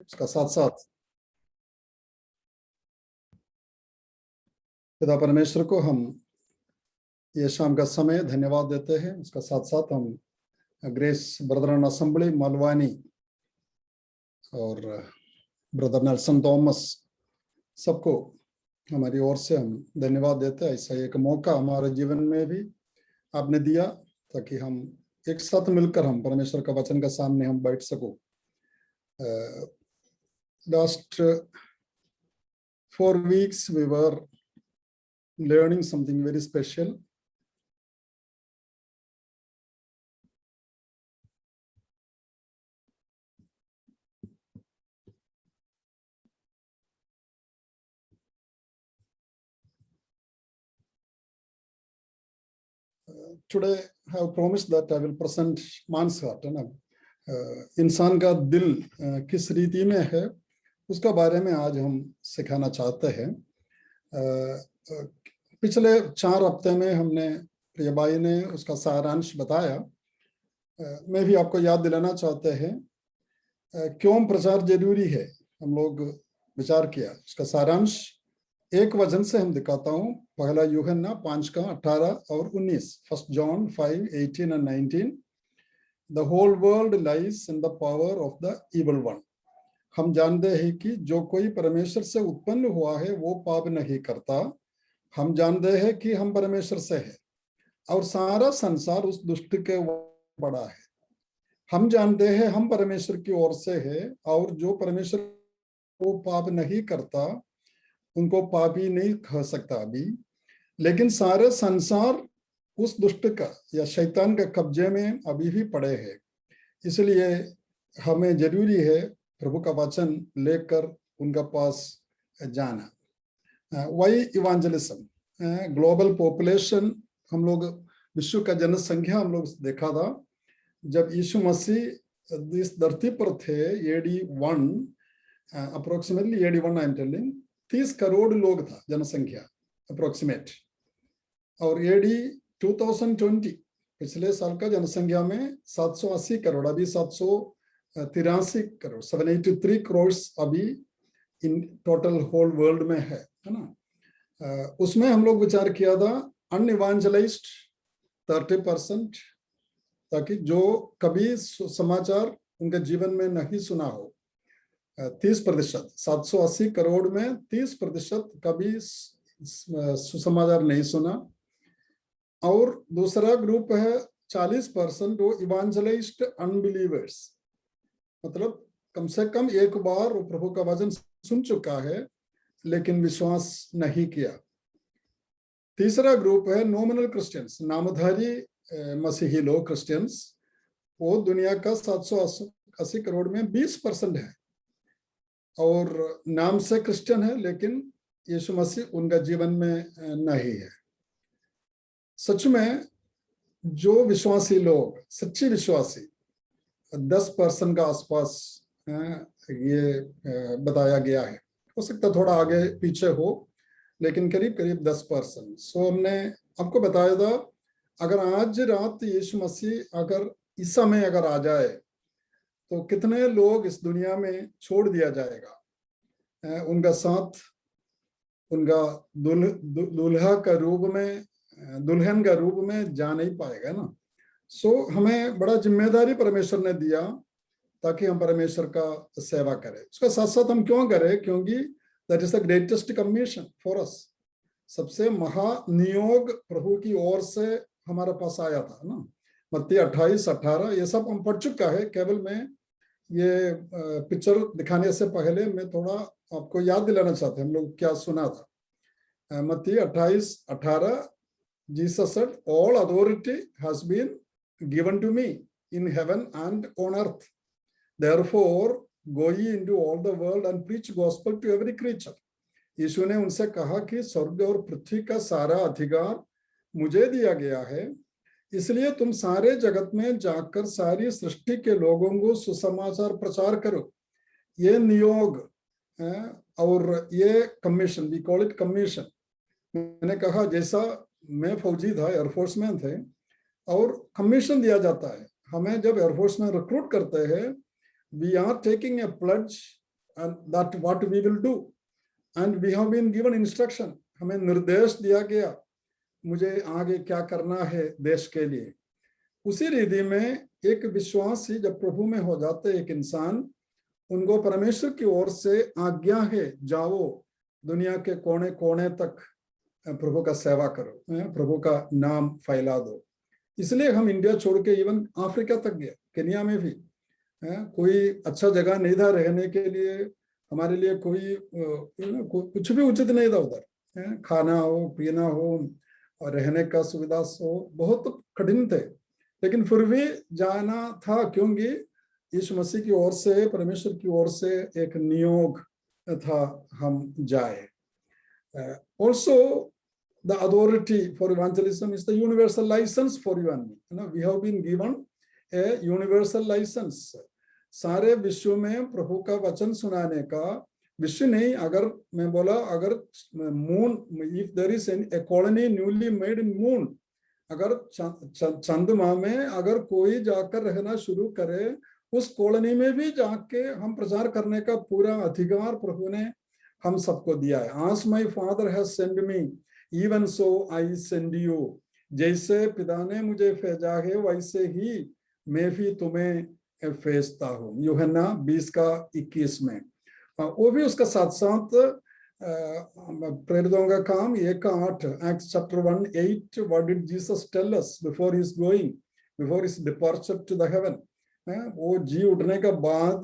उसका साथ साथ पिता परमेश्वर को हम ये शाम का समय धन्यवाद देते हैं। उसका साथ साथ हम ग्रेस ब्रदरन असेंबली मलवानी और ब्रदर नेल्सन थॉमस सबको हमारी ओर से हम धन्यवाद देते हैं। ऐसा एक मौका हमारे जीवन में भी आपने दिया ताकि हम एक साथ मिलकर हम परमेश्वर का वचन का सामने हम बैठ सको। Last 4 weeks we were learning something very special. Today I have promised that I will present man's heart. इंसान का दिल किस रीति में है उसका बारे में आज हम सिखाना चाहते हैं। पिछले 4 हफ्ते में हमने प्रिय भाई ने उसका सारांश बताया। मैं भी आपको याद दिलाना चाहते हैं क्यों प्रचार जरूरी है। हम लोग विचार किया उसका सारांश एक वचन से हम दिखाता हूँ। पहला यूहन्ना 5:18 और 19, 1 John 5:18 and 19। The whole world lies in the power of the evil one। हम जानते हैं कि जो कोई परमेश्वर से उत्पन्न हुआ है वो पाप नहीं करता। हम जानते हैं कि हम परमेश्वर से है और सारा संसार उस दुष्ट के बड़ा है। हम जानते हैं हम परमेश्वर की ओर से है और जो परमेश्वर को पाप नहीं करता उनको पापी नहीं कह सकता अभी, लेकिन सारे संसार उस दुष्ट का या शैतान के कब्जे में अभी भी पड़े हैं। इसलिए हमें जरूरी है प्रभु का वचन लेकर उनका पास जाना। वाई इवांजलिज्म, ग्लोबल पॉपुलेशन, हम लोग विश्व का जनसंख्या हम लोग देखा था जब यीशु मसीह इस धरती पर थे। AD 1 approximately AD 1 I am telling 30 crore लोग था जनसंख्या अप्रोक्सीमेट। और AD 2020 पिछले साल का जनसंख्या में 780 करोड़, अभी 783 करोड़, 783 करोड़ अभी इन टोटल होल वर्ल्ड में है ना। उसमें हम लोग विचार किया था अनइवांजलाइज्ड 30%, ताकि जो कभी समाचार उनके जीवन में नहीं सुना हो 30%, 780 करोड़ में 30% कभी सुसमाचार नहीं सुना। और दूसरा ग्रुप है 40% वो इवांजलाइज्ड अनबिलीवर्स, मतलब कम से कम एक बार वो प्रभु का वचन सुन चुका है लेकिन विश्वास नहीं किया। तीसरा ग्रुप है नॉमिनल क्रिश्चियंस, नामधारी मसीही लोग क्रिश्चियंस। वो दुनिया का 780 करोड़ में 20% है और नाम से क्रिश्चियन है लेकिन यीशु मसीह उनका जीवन में नहीं है। सच में जो विश्वासी लोग, सच्ची विश्वासी 10% का आसपास ये बताया गया है। हो सकता थोड़ा आगे पीछे हो लेकिन करीब करीब 10%। सो हमने आपको बताया था अगर आज रात यीशु मसीह अगर इस समय अगर आ जाए तो कितने लोग इस दुनिया में छोड़ दिया जाएगा। उनका साथ उनका दुल्हा का रूप में, दुल्हन का रूप में जा नहीं पाएगा ना। सो हमें बड़ा जिम्मेदारी परमेश्वर ने दिया ताकि हम परमेश्वर का सेवा करें। उसका साथ साथ हम क्यों करें? क्योंकि that is the greatest commission for us. सबसे महानियोग प्रभु की ओर से हमारे पास आया था ना। मत्ती 28-18 ये सब हम पढ़ चुका है। केवल मैं ये पिक्चर दिखाने से पहले मैं थोड़ा आपको याद दिलाना चाहते हैं हम लोग क्या सुना था। मत्ती 28-18 Jesus said, all authority has been given to me in heaven and on earth. Therefore, go ye into all the world and preach gospel to every creature. यीशु ने उनसे कहा कि स्वर्ग और पृथ्वी का सारा अधिकार मुझे दिया गया है, इसलिए तुम सारे जगत में जाकर सारी सृष्टि के लोगों को सुसमाचार प्रचार करो। ये नियोग और ये commission, we call it commission. मैंने कहा जैसा मैं फौजी था, एयरफोर्स में थे और कमीशन दिया जाता है हमें जब एयरफोर्स में रिक्रूट करते हैं, we are taking a pledge and that what we will do, and we have been given instruction, हमें निर्देश दिया गया मुझे आगे क्या करना है देश के लिए। उसी रीति में एक विश्वासी जब प्रभु में हो जाते एक इंसान, उनको परमेश्वर की ओर से आज्ञा है, जाओ दुनिया के कोने कोने तक प्रभु का सेवा करो, प्रभु का नाम फैला दो। इसलिए हम इंडिया छोड़ के इवन अफ्रीका तक गए, केन्या में भी कोई अच्छा जगह नहीं था रहने के लिए, हमारे लिए कोई कुछ भी उचित नहीं था उधर, खाना हो पीना हो और रहने का सुविधा हो बहुत कठिन थे, लेकिन फिर भी जाना था क्योंकि यीशु मसीह की ओर से, परमेश्वर की ओर से एक नियोग था हम जाए। Also the authority for evangelism is the universal license for you and me. We have been given a universal license. सारे विश्व में प्रभु का वचन सुनाने का, विश्व नहीं, अगर मैं बोला अगर moon, if there is a colony newly made in moon, अगर चंद्रमा में अगर कोई जाकर रहना शुरू करे, उस कॉलोनी में भी जाके हम प्रचार करने का पूरा अधिकार प्रभु ने हम सबको दिया है। As my father has sent me, even so I send you. जैसे पिता ने मुझे भेजा है वैसे ही मैं भी तुम्हें भेजता हूँ। यूहन्ना 20:21 में। वो भी उसका साथ साथ प्रेरितों का काम 1:8, Acts chapter 1:8, what did Jesus tell us before his going, before his departure to the heaven? वो जी उठने के बाद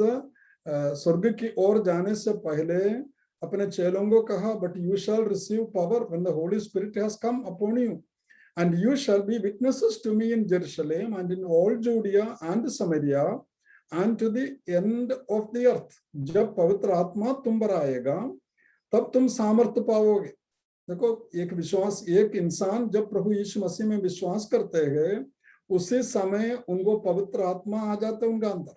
स्वर्ग की ओर जाने से पहले अपने चेलों को कहा, but you shall receive power when the Holy Spirit has come upon you, and you shall be witnesses to me in Jerusalem and in all Judea and Samaria and to the end of the earth. जब पवित्र आत्मा तुम पर आएगा तब तुम सामर्थ्य पाओगे। देखो, एक विश्वास, एक इंसान जब प्रभु यीशु मसीह में विश्वास करते हैं, उसी समय उनको पवित्र आत्मा आ जाता है उनका अंदर।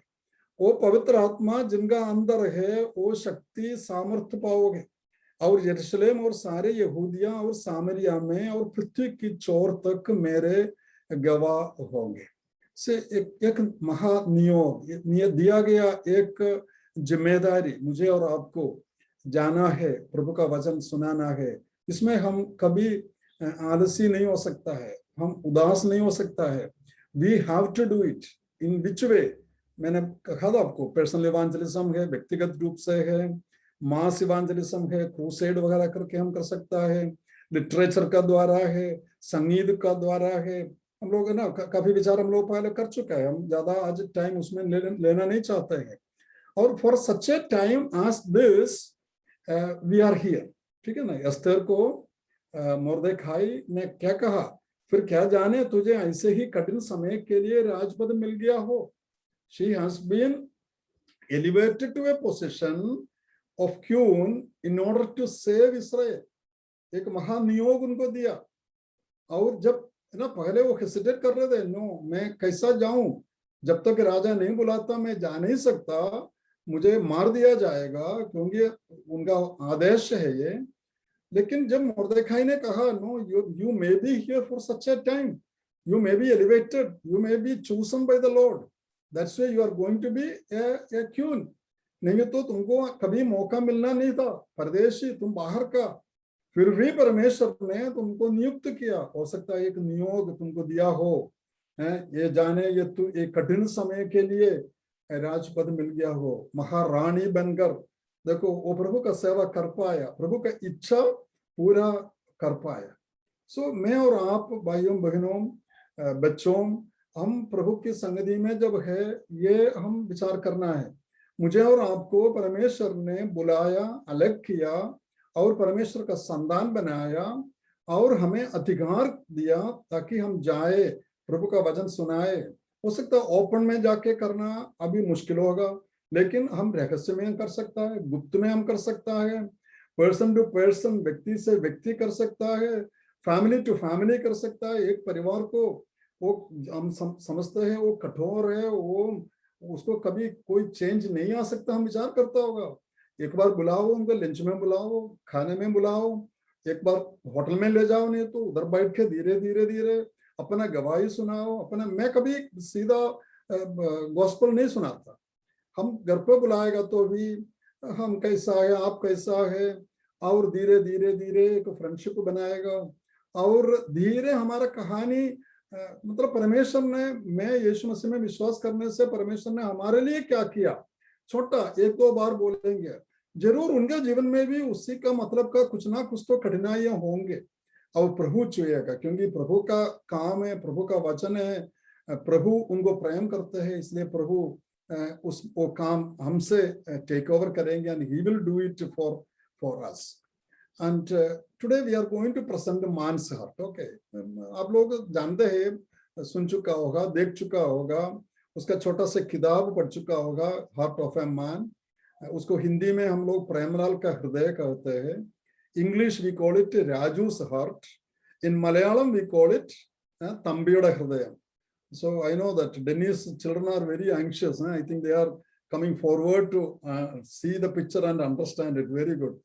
वो पवित्र आत्मा जिनका अंदर है वो शक्ति सामर्थ्य पाओगे, और यरूशलेम और सारे यहूदिया और सामरिया में और पृथ्वी की छोर तक मेरे गवाह होंगे। से एक महानियोग दिया गया, एक जिम्मेदारी मुझे और आपको जाना है, प्रभु का वचन सुनाना है। इसमें हम कभी आलसी नहीं हो सकता है, हम उदास नहीं हो सकता है। We have to do it. In which way? मैंने कहा था आपको, पर्सनल इवांजलिज्म है, व्यक्तिगत रूप से है, मास इवांजलिज्म है, क्रूसेड वगैरह करके हम कर सकता है, लिटरेचर का द्वारा है, संगीत का द्वारा है। हम लोग ना काफी विचार हम लोग पहले कर चुका है, हम ज्यादा आज टाइम उसमें लेना नहीं चाहते हैं। और for such a time as this we are here. ठीक है ना। एस्तेर को मोर्देखाई ने क्या कहा, फिर क्या जाने तुझे ऐसे ही कठिन समय के लिए राजपद मिल गया हो। She has been elevated to a position of queen in order to save Israel. एक महान नियोग उनको दिया। और जब ना पहले वो हेसिटेट कर रहे थे, नो मैं कैसा जाऊं, जब तक राजा नहीं बुलाता मैं जा नहीं सकता, मुझे मार दिया जाएगा क्योंकि उनका आदेश है ये। लेकिन जब मोर्देखाई ने कहा, no you may be here for such a time, you may be elevated, you may be chosen by the Lord, that's why you are going to be a queen. नहीं तो तुमको कभी मौका मिलना नहीं था, परदेशी तुम बाहर का, फिर भी परमेश्वर ने तुमको नियुक्त किया। हो सकता है एक नियोग तुमको दिया हो, ये जाने ये तू एक कठिन समय के लिए राजपद मिल गया हो, महारानी बनकर देखो वो प्रभु का सेवा कर पाया, प्रभु का इच्छा पूरा कर पाया। सो मैं और आप भाइयों बहनों बच्चों, हम प्रभु की संगति में जब है, ये हम विचार करना है। मुझे और आपको परमेश्वर ने बुलाया, अलग किया और परमेश्वर का संतान बनाया और हमें अधिकार दिया ताकि हम जाए, प्रभु का वचन सुनाए। हो सकता है ओपन में जाके करना अभी मुश्किल होगा, लेकिन हम रहस्य में कर सकता है, गुप्त में हम कर सकता है, पर्सन टू पर्सन, व्यक्ति से व्यक्ति कर सकता है, फैमिली टू फैमिली कर सकता है। एक परिवार को वो हम समझते हैं वो कठोर है, वो उसको कभी कोई चेंज नहीं आ सकता, हम विचार करता होगा। एक बार बुलाओ उनको, लंच में बुलाओ, खाने में बुलाओ, एक बार होटल में ले जाओ, नहीं तो उधर बैठ के धीरे धीरे धीरे अपना गवाही सुनाओ। अपना, मैं कभी सीधा गॉस्पेल नहीं सुनाता, हम घर पे बुलाएगा तो भी हम कैसा है, आप कैसा है, और धीरे धीरे धीरे एक फ्रेंडशिप बनाएगा, और धीरे हमारा कहानी मतलब परमेश्वर ने, मैं यीशु मसीह में विश्वास करने से परमेश्वर ने हमारे लिए क्या किया, छोटा एक दो बार बोलेंगे, जरूर उनके जीवन में भी उसी का मतलब का कुछ ना कुछ तो कठिनाइयां होंगे, और प्रभु छुएगा, क्योंकि प्रभु का काम है, प्रभु का वचन है, प्रभु उनको प्रेम करते हैं, इसलिए प्रभु उस वो काम हमसे टेक ओवर करेंगे, and he will do it for us. And today we are going to present the man's heart. Okay, आप लोग जानते हैं, सुन चुका होगा, देख चुका होगा, उसका छोटा सा किताब पढ़ चुका होगा, हार्ट ऑफ ए मैन. उसको हिंदी में हम लोग प्रेमलाल का हृदय कहते हैं. English we call it Raju's heart. In Malayalam we call it तंबियोட हृदय. So I know that Dennis children are very anxious. I think they are coming forward to see the picture and understand it. Very good.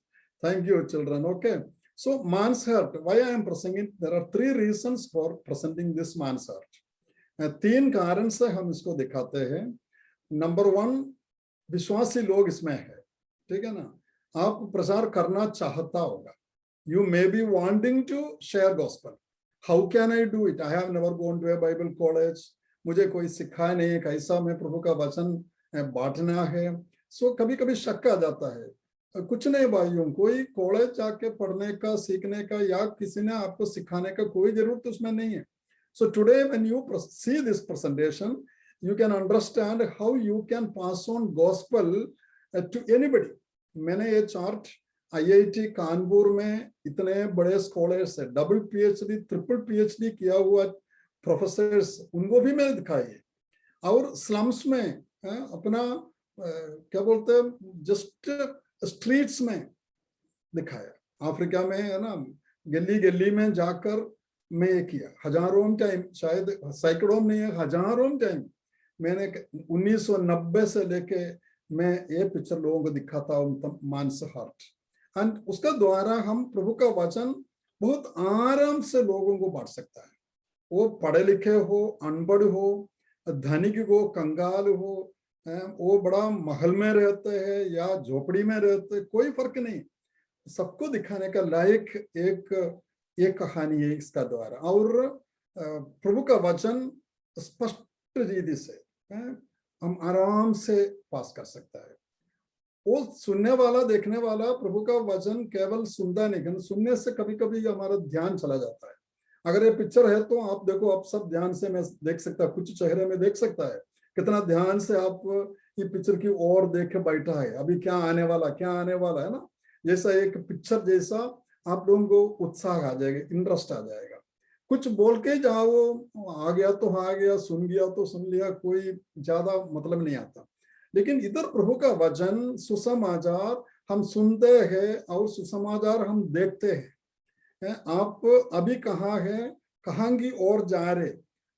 Thank you, children. Okay. So man's heart. Why I am presenting it? There are 3 reasons for presenting this man's heart. 3 कारण से हम इसको दिखाते हैं. Number 1, विश्वासी लोग इसमें है, ठीक है ना. आप प्रचार करना चाहता होगा. You may be wanting to share gospel. How can I do it? I have never gone to a Bible college. मुझे कोई सिखाया नहीं है कैसा मैं प्रभु का वचन बांटना है. सो कभी कभी शक आ जाता है. कुछ नहीं भाइयों, कोई कॉलेज जाके पढ़ने का, सीखने का, या किसी ने आपको सिखाने का कोई जरूरत उसमें नहीं है. So today when you see this presentation, you can understand how you can pass on gospel to anybody. मैंने ये चार्ट IIT कानपुर में इतने बड़े स्कॉलर्स है, डबल PhD, ट्रिपल PhD किया हुआ प्रोफेसर्स, उनको भी मैंने दिखाई है. और स्लम्स में अपना क्या बोलते हैं, जस्ट स्ट्रीट्स में दिखाया. अफ्रीका में है ना, गली गली में जाकर मैं ये किया. हजारों टाइम, शायद सैकड़ों नहीं है, हजारों टाइम मैंने 1990 से लेके मैं ये पिक्चर लोगों को दिखाता हूँ, मानस हार्ट. एंड उसका द्वारा हम प्रभु का वचन बहुत आराम से लोगों को बांट सकता है. वो पढ़े लिखे हो, अनपढ़ हो, धनिक हो, कंगाल हो, वो बड़ा महल में रहते हैं या झोपड़ी में रहते हैं, कोई फर्क नहीं. सबको दिखाने का लायक एक कहानी है इसका द्वारा. और प्रभु का वचन स्पष्ट रीति से हम आराम से पास कर सकता है. वो सुनने वाला, देखने वाला प्रभु का वचन केवल सुनता नहीं, सुनने से कभी कभी हमारा ध्यान चला जाता है. अगर ये पिक्चर है तो आप देखो, आप सब ध्यान से मैं देख सकता, कुछ चेहरे में देख सकता है कितना ध्यान से आप ये पिक्चर की ओर देख के बैठा है. अभी क्या आने वाला है ना, जैसा एक पिक्चर जैसा आप लोगों को उत्साह आ जाएगा, इंटरेस्ट आ जाएगा. कुछ बोल के जाओ, आ गया तो आ गया, सुन गया तो सुन लिया, कोई ज्यादा मतलब नहीं आता. लेकिन इधर प्रभु का वचन, सुसमाचार हम सुनते हैं और सुसमाचार हम देखते हैं. आप अभी कहाँ है, कहाँ की ओर जा रहे,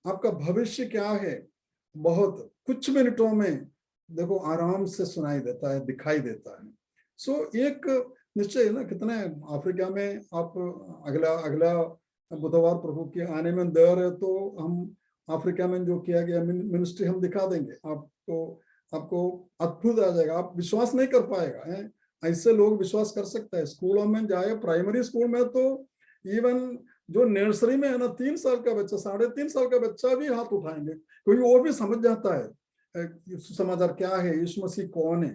आपका भविष्य क्या है, बहुत कुछ मिनटों में देखो आराम से सुनाई देता है, दिखाई देता है. सो एक निश्चय है ना, कितने अफ्रीका में आप अगला बुधवार प्रभु के आने में देर है, तो हम अफ्रीका में जो किया गया मिनिस्ट्री हम दिखा देंगे आपको अद्भुत आ जाएगा. आप विश्वास नहीं कर पाएगा. ऐसे लोग विश्वास कर सकते हैं. स्कूलों में जाए, प्राइमरी स्कूल में तो इवन जो नर्सरी में है ना, 3 साल का बच्चा, 3.5 साल का बच्चा भी हाथ उठाएंगे, क्योंकि वो भी समझ जाता है समाचार क्या है, यीशु मसीह कौन है.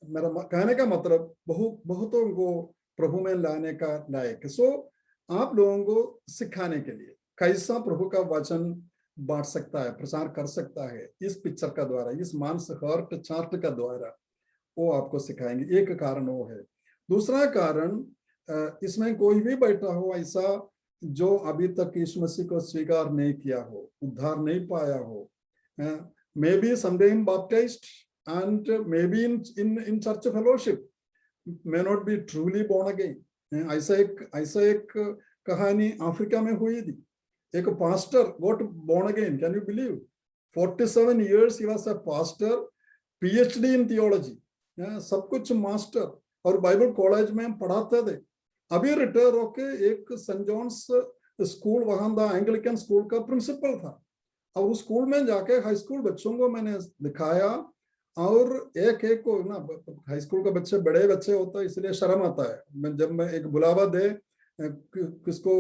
मेरा कहने का मतलब बहुतों को प्रभु में लाने का लायक. सो आप लोगों को सिखाने के लिए कैसा प्रभु का वचन बांट सकता है, प्रचार कर सकता है, इस पिक्चर का द्वारा, इस मानस हार्ट चार्ट का द्वारा वो आपको सिखाएंगे. एक कारण वो है. दूसरा कारण, इसमें कोई भी बैठा हो ऐसा जो अभी तक यीशु मसीह को स्वीकार नहीं किया हो, उद्धार नहीं पाया हो, may be someday baptized and maybe in church fellowship, may not be truly born again. ऐसा एक कहानी अफ्रीका में हुई थी. एक pastor got born again. Can you believe? 47 years he was a pastor, PhD in theology, सब कुछ master, और बाइबल कॉलेज में हम पढ़ाते थे. अभी रिटायर होके एक सेंट जॉन्स स्कूल, वहां दा एंग्लिकन स्कूल का प्रिंसिपल था. और उस स्कूल में जाके हाई स्कूल बच्चों को मैंने दिखाया और एक एक को ना, हाई स्कूल के बच्चे बड़े बच्चे होता है इसलिए शर्म आता है। जब मैं एक बुलावा दे किसको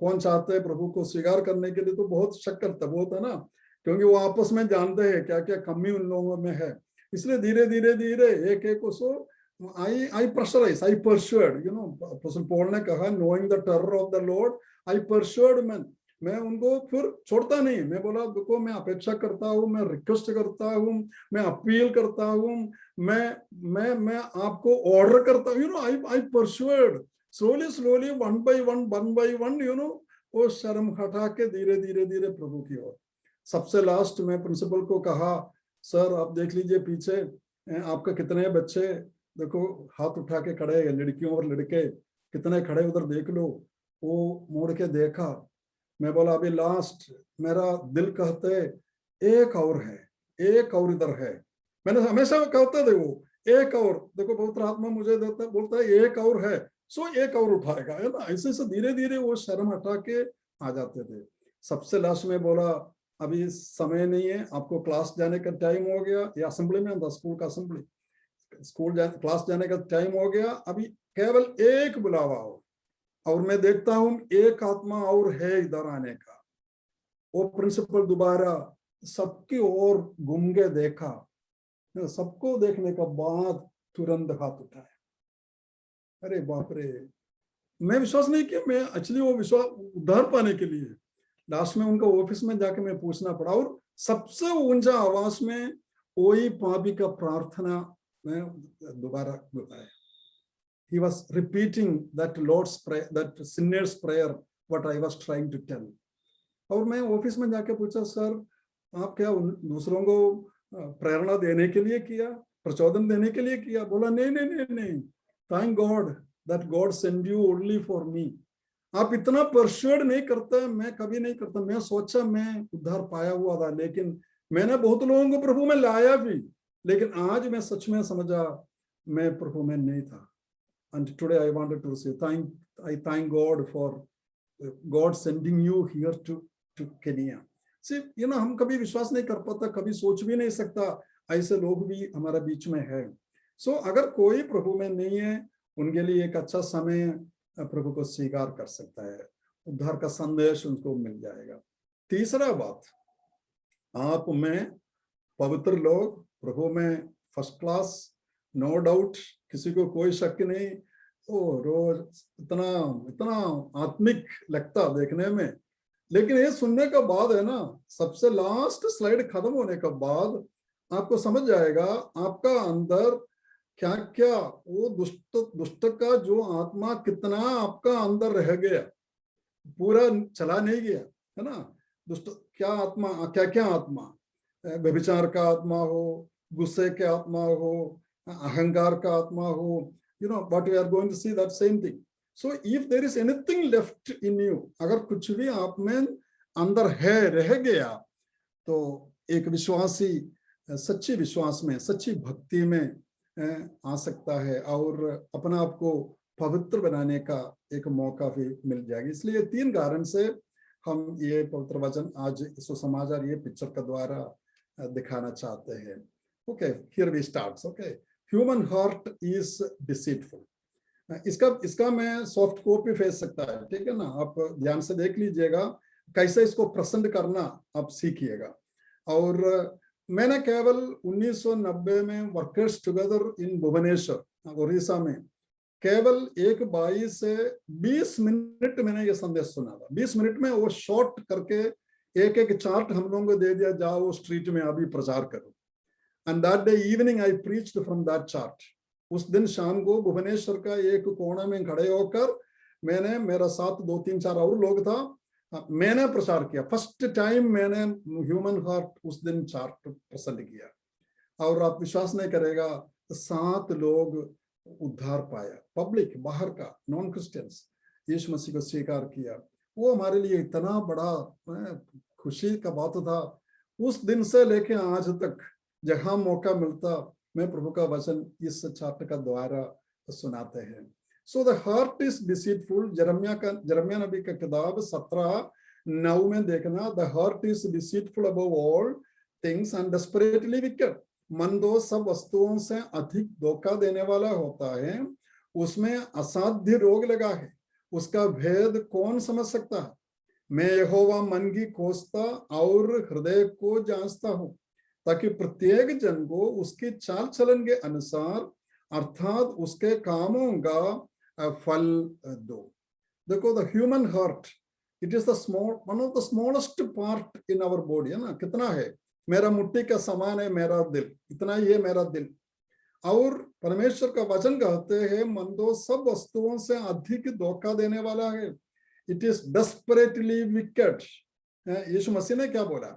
कौन चाहते हैं प्रभु को स्वीकार करने के लिए, तो बहुत शक करता बहुत है ना, क्योंकि वो आपस में जानते हैं क्या क्या कमी उन लोगों में है। इसलिए धीरे धीरे धीरे एक एक को I pressurize, I persuade, Apostle Paul ने कहा knowing the terror of the Lord, I persuade men। मैं उनको फिर छोड़ता नहीं, मैं बोला देखो मैं अपेक्षा करता हूँ, मैं रिक्वेस्ट करता हूँ, मैं अपील करता हूँ, मैं आपको ऑर्डर करता हूँ, I persuade slowly one by one, वो शर्म हटा के धीरे धीरे धीरे प्रभु की ओर। सबसे लास्ट में प्रिंसिपल को कहा, सर आप देख लीजिए पीछे आपका कितने बच्चे, देखो हाथ उठा के खड़े हैं, लड़कियों और लड़के कितने खड़े उधर देख लो। वो मुड़ के देखा, मैं बोला अभी लास्ट, मेरा दिल कहते एक और है, एक और इधर है। मैंने हमेशा कहते थे वो एक और, देखो पवित्र आत्मा मुझे देता बोलता है एक और है, सो एक और उठाएगा, है ना। ऐसे ऐसे धीरे धीरे वो शर्म हटा के आ जाते थे। सबसे लास्ट में बोला अभी समय नहीं है, आपको क्लास जाने का टाइम हो गया, या असेंबली में था, स्कूल का असेंबली, क्लास जाने का टाइम हो गया, अभी केवल एक बुलावा हो, और मैं देखता हूं एक आत्मा और है इधर आने का। वो प्रिंसिपल दोबारा सबकी ओर घूम के देखा, सबको देखने का बाद तुरंत हाथ उठाया। अरे बाप रे, मैं विश्वास नहीं किया, मैं एक्चुअली वो विश्वास उद्धार पाने के लिए लास्ट में उनका ऑफिस में जाके मैं पूछना पड़ा, और सबसे ऊंचा आवाज में वही पापी का प्रार्थना मैं दोबारा बताया। He was repeating that Lord's prayer, that sinner's prayer, what I was trying to tell. और मैं ऑफिस में जाके पूछा, सर आप क्या दूसरों को प्रेरणा देने के लिए किया, प्रचोदन देने के लिए किया? बोला नहीं नहीं नहीं नहीं, thank God that God send you only for me. आप इतना परस्यूड नहीं करते, मैं कभी नहीं करता। मैं सोचा मैं उद्धार पाया हुआ था, लेकिन मैंने बहुत लोगों को प्रभु में लाया भी, लेकिन आज मैं सच में समझा मैं प्रभु में नहीं था। And today I wanted to say I thank God for God sending you here to Kenya. See, हम कभी विश्वास नहीं कर पाता, कभी सोच भी नहीं सकता ऐसे लोग भी हमारे बीच में है। So अगर कोई प्रभु में नहीं है, उनके लिए एक अच्छा समय प्रभु को स्वीकार कर सकता है, उद्धार का संदेश उनको मिल जाएगा। तीसरा बात, आप में पवित्र लोग, प्रभु में फर्स्ट क्लास, नो डाउट, किसी को कोई शक नहीं। ओ रोज इतना इतना आत्मिक लगता देखने में, लेकिन ये सुनने का बाद है ना, सबसे लास्ट स्लाइड खत्म होने के बाद आपको समझ जाएगा आपका अंदर क्या क्या वो दुष्ट का जो आत्मा कितना आपका अंदर रह गया, पूरा चला नहीं गया, है ना। दुष्ट क्या आत्मा, क्या क्या आत्मा, व्यभिचार का आत्मा हो, गुस्से के आत्मा हो, अहंकार का आत्मा हो, but we are going to see that same thing. So if there is anything left in you, अगर कुछ भी आप में अंदर है, रह गया, तो एक विश्वासी सच्ची विश्वास में, सच्ची भक्ति में आ सकता है, और अपना आप को पवित्र बनाने का एक मौका भी मिल जाएगा। इसलिए 3 कारण से हम ये पवित्र वचन आज सुसमाचार ये पिक्चर के द्वारा दिखाना चाहते हैं। Okay, here we start. Okay, human heart is deceitful. इसका मैं सॉफ्ट कॉपी भेज सकता है, ठीक है ना, आप ध्यान से देख लीजिएगा, कैसे इसको प्रेजेंट करना आप सीखिएगा। और मैंने केवल 1990 में workers together in Bhubaneswar Orissa में केवल एक भाई से 20 मिनट मैंने ये संदेश सुना था। 20 मिनट में वो शॉर्ट करके एक एक चार्ट हम लोगों को दे दिया, जाओ स्ट्रीट में अभी प्रचार करो। And that day evening I preached from that chart. उस दिन शाम को भुवनेश्वर का एक कोना में खड़े होकर मैंने, मेरा साथ 2-3-4 और लोग था, मैंने प्रचार किया। फर्स्ट टाइम मैंने ह्यूमन हार्ट उस दिन चार्ट पसंद किया, और आप विश्वास नहीं करेगा, 7 लोग उद्धार पाया, पब्लिक बाहर का, नॉन क्रिश्चियंस यीशु मसीह को स्वीकार किया। वो हमारे लिए इतना बड़ा खुशी का बात था। उस दिन से लेके आज तक जहां मौका मिलता, मैं प्रभु का वचन इस चार्ट का द्वारा सुनाते हैं। So the heart is deceitful. Jeremiah नबी का किताब 17:9 में देखना, the heart is deceitful above all things and desperately wicked. मन तो सब वस्तुओं से अधिक धोखा देने वाला होता है, उसमें असाध्य रोग लगा है, उसका भेद कौन समझ सकता है। मैं यहोवा मन की खोजता और हृदय को जांचता हूँ, ताकि प्रत्येक जन को उसकी चाल चलन के अनुसार अर्थात उसके कामों का फल दो। देखो, the human heart, it is the small one of the smallest part in our body, है ना। कितना है, मेरा मुट्ठी का समान है मेरा दिल, इतना ही है मेरा दिल। और परमेश्वर का वचन कहते हैं मन तो सब वस्तुओं से अधिक धोखा देने वाला है, इट इज डेस्परेटली विकेड। यीशु मसीह ने क्या बोला,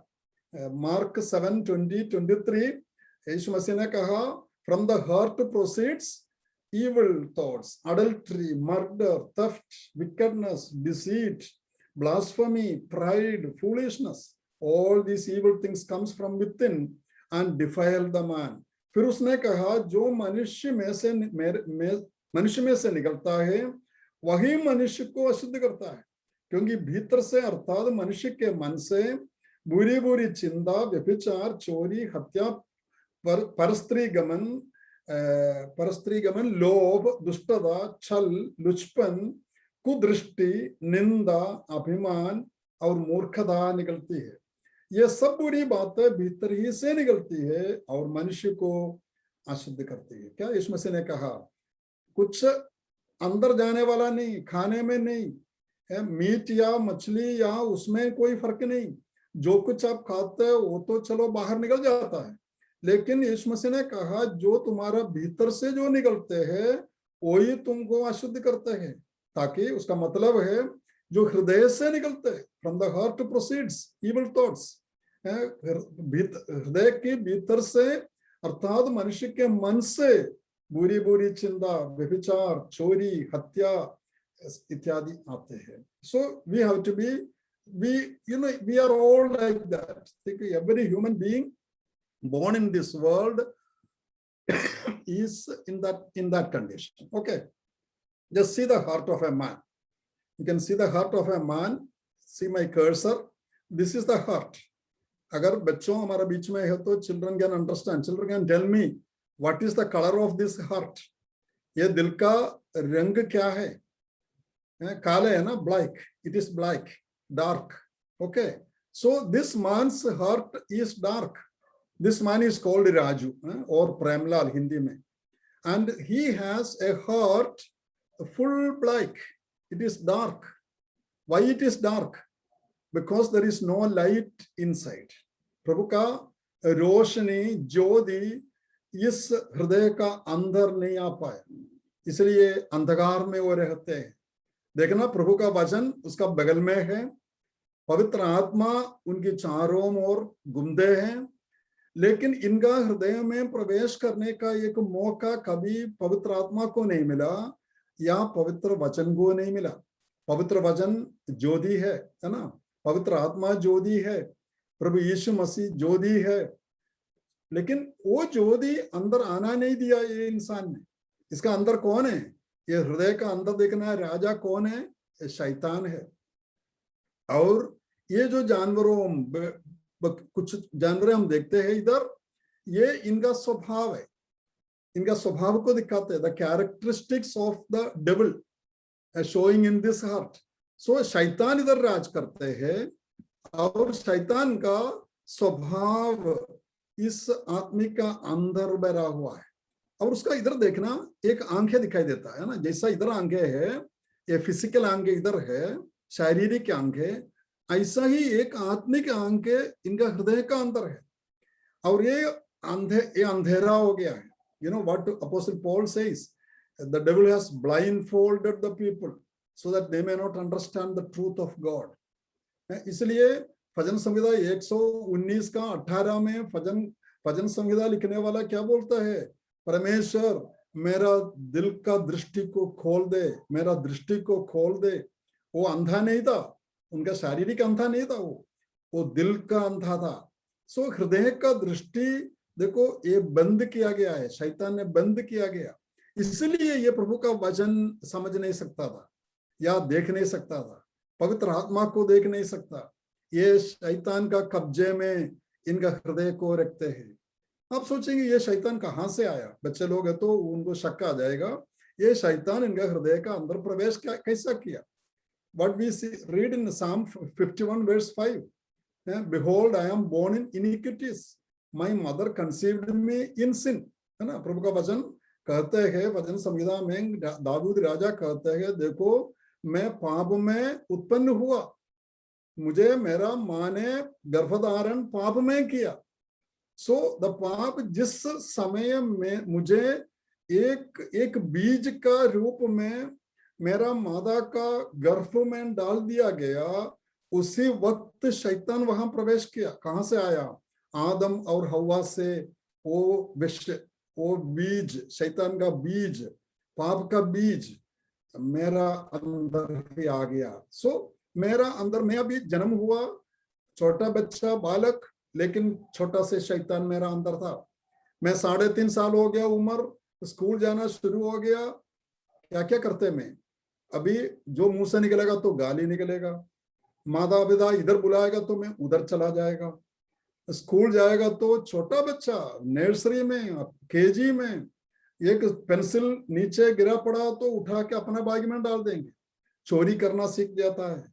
मार्क 7:20-23, यीशु मसीह ने कहा, from the heart proceeds evil thoughts, adultery, murder, theft, wickedness, deceit, blasphemy, pride, foolishness. All these evil things comes from within and defile the man. फिर उसने कहा, जो मनुष्य में से निकलता है वही मनुष्य को अशुद्ध करता है, क्योंकि भीतर से अर्थात मनुष्य के मन से बुरी बुरी चिंता, व्यभिचार, चोरी, हत्या, परस्त्री गमन, लोभ, दुष्टता, छल, लुचपन, कुदृष्टि, निंदा, अभिमान और मूर्खता निकलती है। ये सब बुरी बातें भीतर ही से निकलती है और मनुष्य को अशुद्ध करती है। क्या यीशु मसीह ने कहा, कुछ अंदर जाने वाला नहीं, खाने में नहीं है, मीट या मछली या उसमें कोई फर्क नहीं, जो कुछ आप खाते हो वो तो चलो बाहर निकल जाता है, लेकिन यीशु मसीह ने कहा जो तुम्हारा भीतर से जो निकलते हैं वही तुमको अशुद्ध करते हैं। ताकि उसका मतलब है जो हृदय से निकलते हैं, from the heart proceeds evil thoughts, हृदय के भीतर से अर्थात मनुष्य के मन से बुरी बुरी चिंता, व्यभिचार, चोरी, हत्या इत्यादि आते हैं। So we have to be, we are all like that. Every human being born in this world is in that condition. Okay, just see the heart of a man. You can see the heart of a man. See my cursor. This is the heart. अगर बच्चों हमारे बीच में है तो children can understand. Children can tell me what is the color of this heart. ये दिल का रंग क्या है? काले है ना, black. It is black, dark. Okay. So this man's heart is dark. This man is called Raju or Premlal Hindi mein, and he has a heart full black. It is dark. Why it is dark? Because there is no light inside. प्रभु का रोशनी, ज्योति इस हृदय का अंदर नहीं आ पाया, इसलिए अंधकार में वो रहते हैं। देखना, प्रभु का वचन उसका बगल में है, पवित्र आत्मा उनके चारों ओर घूमते हैं, लेकिन इनका हृदय में प्रवेश करने का एक मौका कभी पवित्र आत्मा को नहीं मिला या पवित्र वचन को नहीं मिला। पवित्र वचन ज्योति है ना, पवित्र आत्मा ज्योति है, प्रभु यीशु मसीह ज्योति है, लेकिन वो ज्योति अंदर आना नहीं दिया ये इंसान ने। इसका अंदर कौन है? ये हृदय का अंदर देखना है, राजा कौन है? ये शैतान है। और ये जो जानवरों, कुछ जानवर हम देखते हैं इधर, ये इनका स्वभाव है, इनका स्वभाव को दिखाते हैं, the characteristics of the devil showing in this heart. So शैतान इधर राज करते हैं और शैतान का स्वभाव इस आदमी का अंदर बरा हुआ है। और उसका इधर देखना, एक आंखें दिखाई देता है ना, जैसा इधर आंखें है, ये फिजिकल आंखें इधर है, शारीरिक आंखें, ऐसा ही एक आत्मिक आंखें इनका हृदय का अंदर है। और ये अंधेरा हो गया है। You know what Apostle Paul says? The devil has blindfolded the people so that they may not understand the truth of God. इसलिए भजन संहिता 119 का 18 में भजन संहिता लिखने वाला क्या बोलता है? परमेश्वर मेरा दिल का दृष्टि को खोल दे, मेरा दृष्टि को खोल दे। वो अंधा नहीं था, उनका शारीरिक अंधा नहीं था, वो दिल का अंधा था। सो हृदय का दृष्टि देखो ये बंद किया गया है, शैतान ने बंद किया गया, इसलिए ये प्रभु का वचन समझ नहीं सकता था या देख नहीं सकता था, पवित्र आत्मा को देख नहीं सकता। ये शैतान का कब्जे में इनका हृदय को रखते हैं। आप सोचेंगे ये शैतान कहाँ से आया, बच्चे लोग हैं तो उनको शक आ जाएगा, ये शैतान इनका हृदय का अंदर प्रवेश कैसा किया। What we see, read in Psalm 51 verse 5, behold I am born in iniquities, my mother conceived me in sin, है ना। प्रभु का वचन कहते हैं, वचन संहिता में दाऊद राजा कहते हैं, देखो मैं पाप में उत्पन्न हुआ, मुझे मेरा माँ ने गर्भधारण पाप में किया। सो द पाप जिस समय में मुझे एक बीज का रूप में मेरा मादा का गर्भ में डाल दिया गया, उसी वक्त शैतान वहां प्रवेश किया। कहां से आया? आदम और हवा से वो बीज, शैतान का बीज, पाप का बीज मेरा अंदर ही आ गया। सो मेरा अंदर, मैं अभी जन्म हुआ, छोटा बच्चा, बालक, लेकिन छोटा से शैतान मेरा अंदर था। मैं 3.5 साल हो गया उम्र, स्कूल जाना शुरू हो गया। क्या क्या करते मैं, अभी जो मुंह से निकलेगा तो गाली निकलेगा, माता पिता इधर बुलाएगा तो मैं उधर चला जाएगा, स्कूल जाएगा तो छोटा बच्चा नर्सरी में, केजी में, एक पेंसिल नीचे गिरा पड़ा तो उठा के अपना बैग में डाल देंगे, चोरी करना सीख जाता है।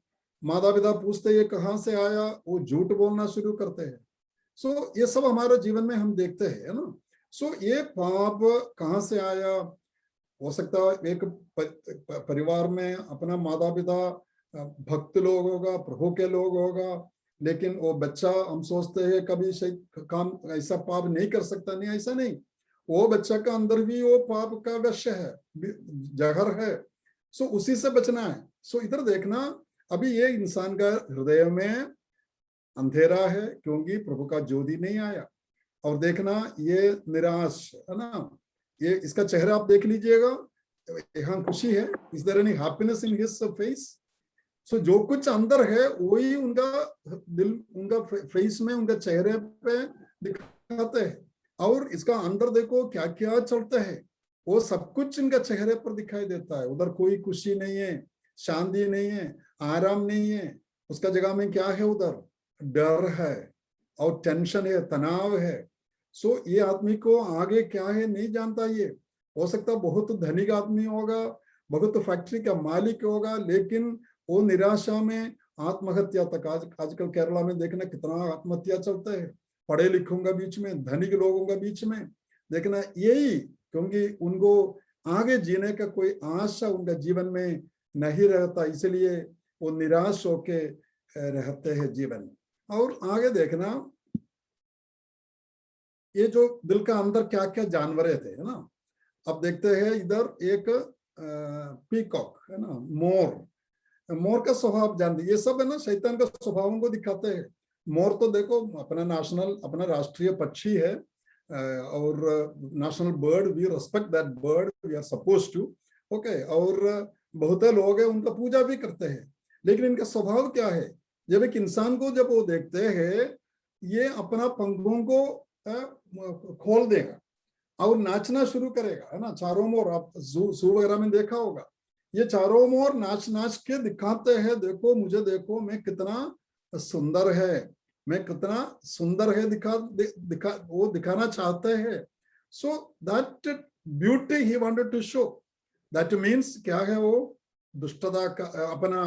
माता पिता पूछते ये कहाँ से आया, वो झूठ बोलना शुरू करते हैं। सो ये सब हमारे जीवन में हम देखते हैं, है ना। सो ये पाप कहाँ से आया? हो सकता है एक परिवार में अपना माता पिता भक्त लोग होगा, प्रभु के लोग होगा, लेकिन वो बच्चा, हम सोचते हैं कभी काम ऐसा पाप नहीं कर सकता, नहीं, ऐसा नहीं। वो बच्चा का अंदर भी वो पाप का वश्य है, जहर है। सो उसी से बचना है। सो इधर देखना, अभी ये इंसान का हृदय में अंधेरा है क्योंकि प्रभु का ज्योति नहीं आया। और देखना ये निराश है ना, ये इसका चेहरा आप देख लीजिएगा, यहाँ खुशी है, is there any happiness in his face? So जो कुछ अंदर है वही उनका दिल, उनका फेस में, उनका चेहरे पे दिखाते हैं। और इसका अंदर देखो क्या क्या चलता है, वो सब कुछ इनका चेहरे पर दिखाई देता है। उधर कोई खुशी नहीं है, शांति नहीं है, आराम नहीं है, उसका जगह में क्या है, उधर डर है और टेंशन है, तनाव है। सो ये आदमी को आगे क्या है नहीं जानता। ये हो सकता बहुत धनिक आदमी होगा, बहुत फैक्ट्री का मालिक होगा, लेकिन वो निराशा में आत्महत्या तक, आजकल केरला में देखना कितना आत्महत्या चलता है, पढ़े लिखों का बीच में, धनिक लोगों का बीच में देखना, यही क्योंकि उनको आगे जीने का कोई आशा उनका जीवन में नहीं रहता, इसलिए वो निराश होके रहते हैं जीवन। और आगे देखना, ये जो दिल का अंदर क्या क्या जानवरें थे, है ना। अब देखते हैं इधर एक पीकॉक, है ना, मोर का स्वभाव जानते, ये सब है ना शैतान का स्वभावों को दिखाते हैं। मोर तो देखो अपना नेशनल, अपना राष्ट्रीय पक्षी है, और national bird, we respect that bird, we are suppose to, okay. और बहुत लोग हैं उनका पूजा भी करते हैं, लेकिन इनका स्वभाव क्या है? जब एक इंसान को जब वो देखते हैं, ये अपना पंखों को खोल देगा और नाचना शुरू करेगा, है ना। चारों मोर, आप जू वगैरह में देखा होगा, ये चारों मोर नाच नाच के दिखाते हैं, देखो मुझे देखो, मैं कितना सुंदर है, मैं कितना सुंदर है, वो दिखाना चाहते हैं। So that beauty he wanted to show, that means क्या है, वो दुष्टता का, अपना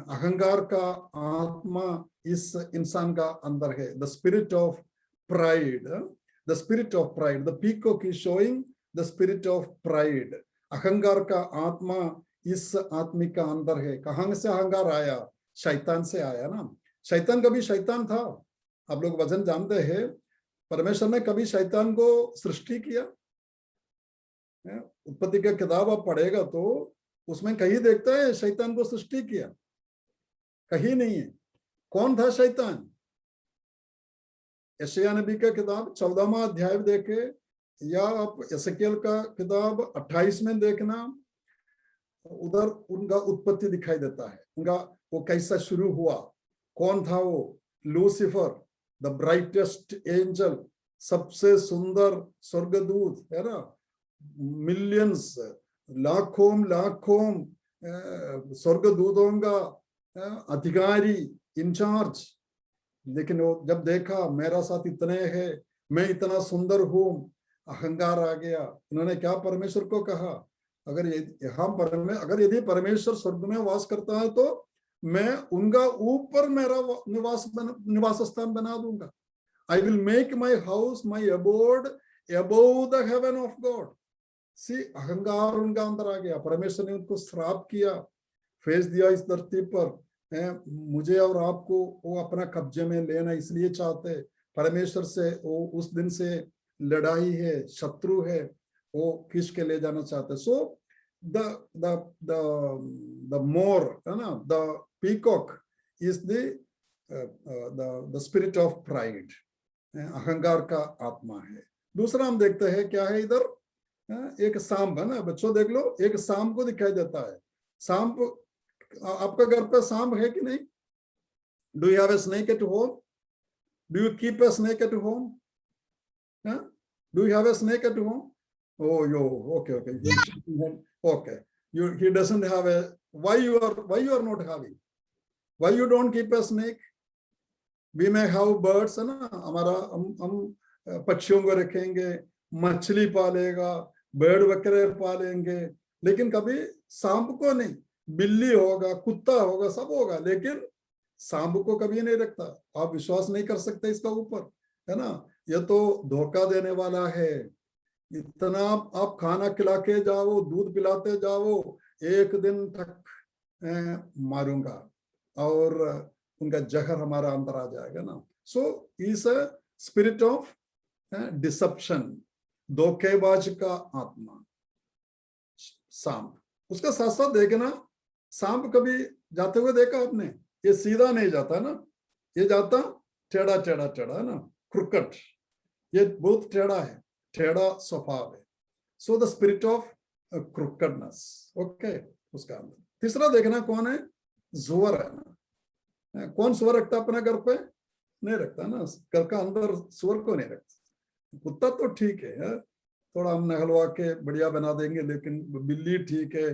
अहंकार का आत्मा इस इंसान का अंदर है। The spirit of pride, the spirit of pride, the peacock is showing the spirit of pride. अहंकार का आत्मा इस आदमी का अंदर है। कहां से अहंकार आया? शैतान से आया ना। शैतान कभी शैतान था? आप लोग वचन जानते हैं, परमेश्वर ने कभी शैतान को सृष्टि किया? उत्पत्ति का किताब आप पढ़ेगा तो उसमें कहीं देखता है शैतान को सृष्टि किया? कहीं नहीं है। कौन था शैतान? यशायाह नबी का किताब 14वां अध्याय देखे, या आप एसेकिएल का किताब 28 में देखना, उधर उनका उत्पत्ति दिखाई देता है, उनका वो कैसा शुरू हुआ, कौन था वो? लूसीफर, द ब्राइटेस्ट एंजल, सबसे सुंदर स्वर्गदूत, है ना। मिलियंस, लाखों स्वर्गदूतों का अधिकारी, इंचार्ज। लेकिन वो जब देखा मेरा साथ इतने हैं, मैं इतना सुंदर हूं, अहंकार आ गया। उन्होंने क्या परमेश्वर को कहा, अगर अगर यदि परमेश्वर स्वर्ग में वास करता है तो मैं उनका ऊपर मेरा निवास स्थान बना दूंगा। I will make my house my abode above the heaven of God. See, अहंकार उनका अंदर आ गया। परमेश्वर ने उनको श्राप किया, फेंक दिया इस धरती पर। मुझे और आपको वो अपना कब्जे में लेना इसलिए चाहते। परमेश्वर से वो उस दिन से लड़ाई है, शत्रु है, वो खींच के ले जाना चाहते। So the the the the more, है ना, the peacock is the spirit of pride, अहंकार का आत्मा है। दूसरा हम देखते हैं क्या है इधर, एक सांप है ना, बच्चों देख लो, एक सांप को दिखाई देता है। सांप, आपका घर पे सांप है कि नहीं? Do you have a snake at home? Do you keep a snake at home? Do you have a snake at home? Oh, yo, okay, okay. He doesn't have a. Why you are not having? Why you don't keep a snake? We may have birds, है ना, हमारा हम पक्षियों को रखेंगे, मछली पालेगा, भेड़ बकरे पालेंगे, लेकिन कभी सांप को नहीं। बिल्ली होगा, कुत्ता होगा, सब होगा, लेकिन सांप को कभी नहीं रखता। आप विश्वास नहीं कर सकते इसका ऊपर, है ना। ये तो धोखा देने वाला है। इतना आप खाना खिला के जाओ, दूध पिलाते जाओ, एक दिन तक मारूंगा और उनका जहर हमारा अंदर आ जाएगा ना। So is a spirit of deception, धोखेबाज का आत्मा, सांप। उसका साथ साथ देखना, सांप कभी जाते हुए देखा आपने? ये सीधा नहीं जाता ना, ये जाता टेढ़ा टेढ़ा टेढ़ा, है ना, क्रुकट। ये बहुत टेढ़ा है, टेढ़ा स्वभाव है। So the spirit of crookedness, okay, उसका अंदर। तीसरा देखना कौन है? सुअर है ना। कौन सुअर रखता अपना घर पे? नहीं रखता ना, घर का अंदर सुअर को नहीं रखता। कुत्ता तो ठीक है, थोड़ा हम नहलवा के बढ़िया बना देंगे, लेकिन बिल्ली ठीक है,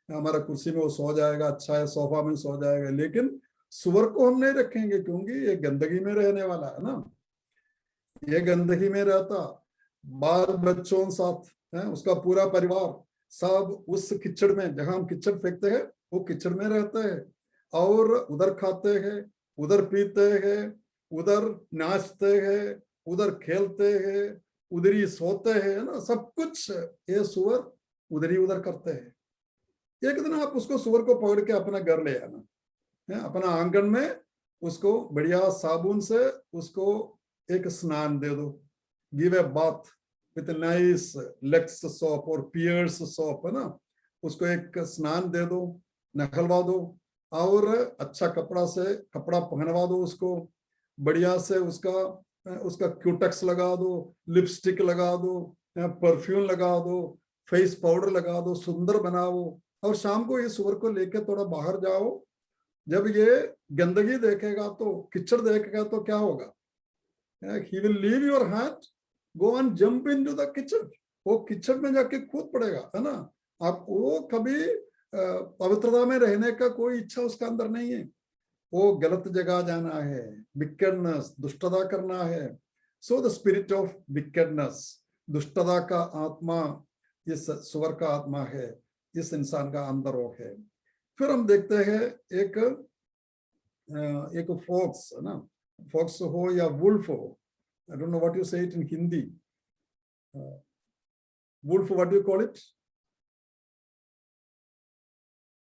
हमारा कुर्सी में वो सो जाएगा, अच्छा है, सोफा में सो जाएगा, लेकिन सुअर को हम नहीं रखेंगे क्योंकि ये गंदगी में रहने वाला है ना। ये गंदगी में रहता, बाल बच्चों साथ है, उसका पूरा परिवार सब उस कीचड़ में, जहां हम कीचड़ फेंकते हैं वो कीचड़ में रहते हैं, और उधर खाते हैं, उधर पीते हैं, उधर नाचते हैं, उधर खेलते हैं, उधर ही सोते हैं ना, सब कुछ ये सुअर उधर ही उधर करते हैं। एक दिन आप उसको सुअर को पकड़ के अपना घर ले आना, अपना आंगन में उसको बढ़िया साबुन से उसको एक स्नान दे दो। Give a bath with nice Lux soap और पियर्स सोप, है ना, उसको एक स्नान दे दो, नहलवा दो, और अच्छा कपड़ा पहनवा दो उसको, बढ़िया से उसका क्यूटेक्स लगा दो, लिपस्टिक लगा दो, परफ्यूम लगा दो, फेस पाउडर लगा दो, सुंदर बनाओ। और शाम को ये सुअर को लेके थोड़ा बाहर जाओ। जब ये गंदगी देखेगा तो, कीचड़ देखेगा तो क्या होगा? He will leave your hand, go and jump into the kitchen. वो कीचड़ में जाके कूद पड़ेगा, है ना। आप वो कभी पवित्रता में रहने का कोई इच्छा उसका अंदर नहीं है। वो गलत जगह जाना है, विकेडनेस, दुष्टता करना है। So the spirit of wickedness, दुष्टता का आत्मा इस सुअर का आत्मा है, इस इंसान का अंदर वो है। फिर हम देखते हैं एक फॉक्स, है ना, फॉक्स हो या वुल्फ हो, I don't know what you say it in Hindi. Wolf, what do you call it?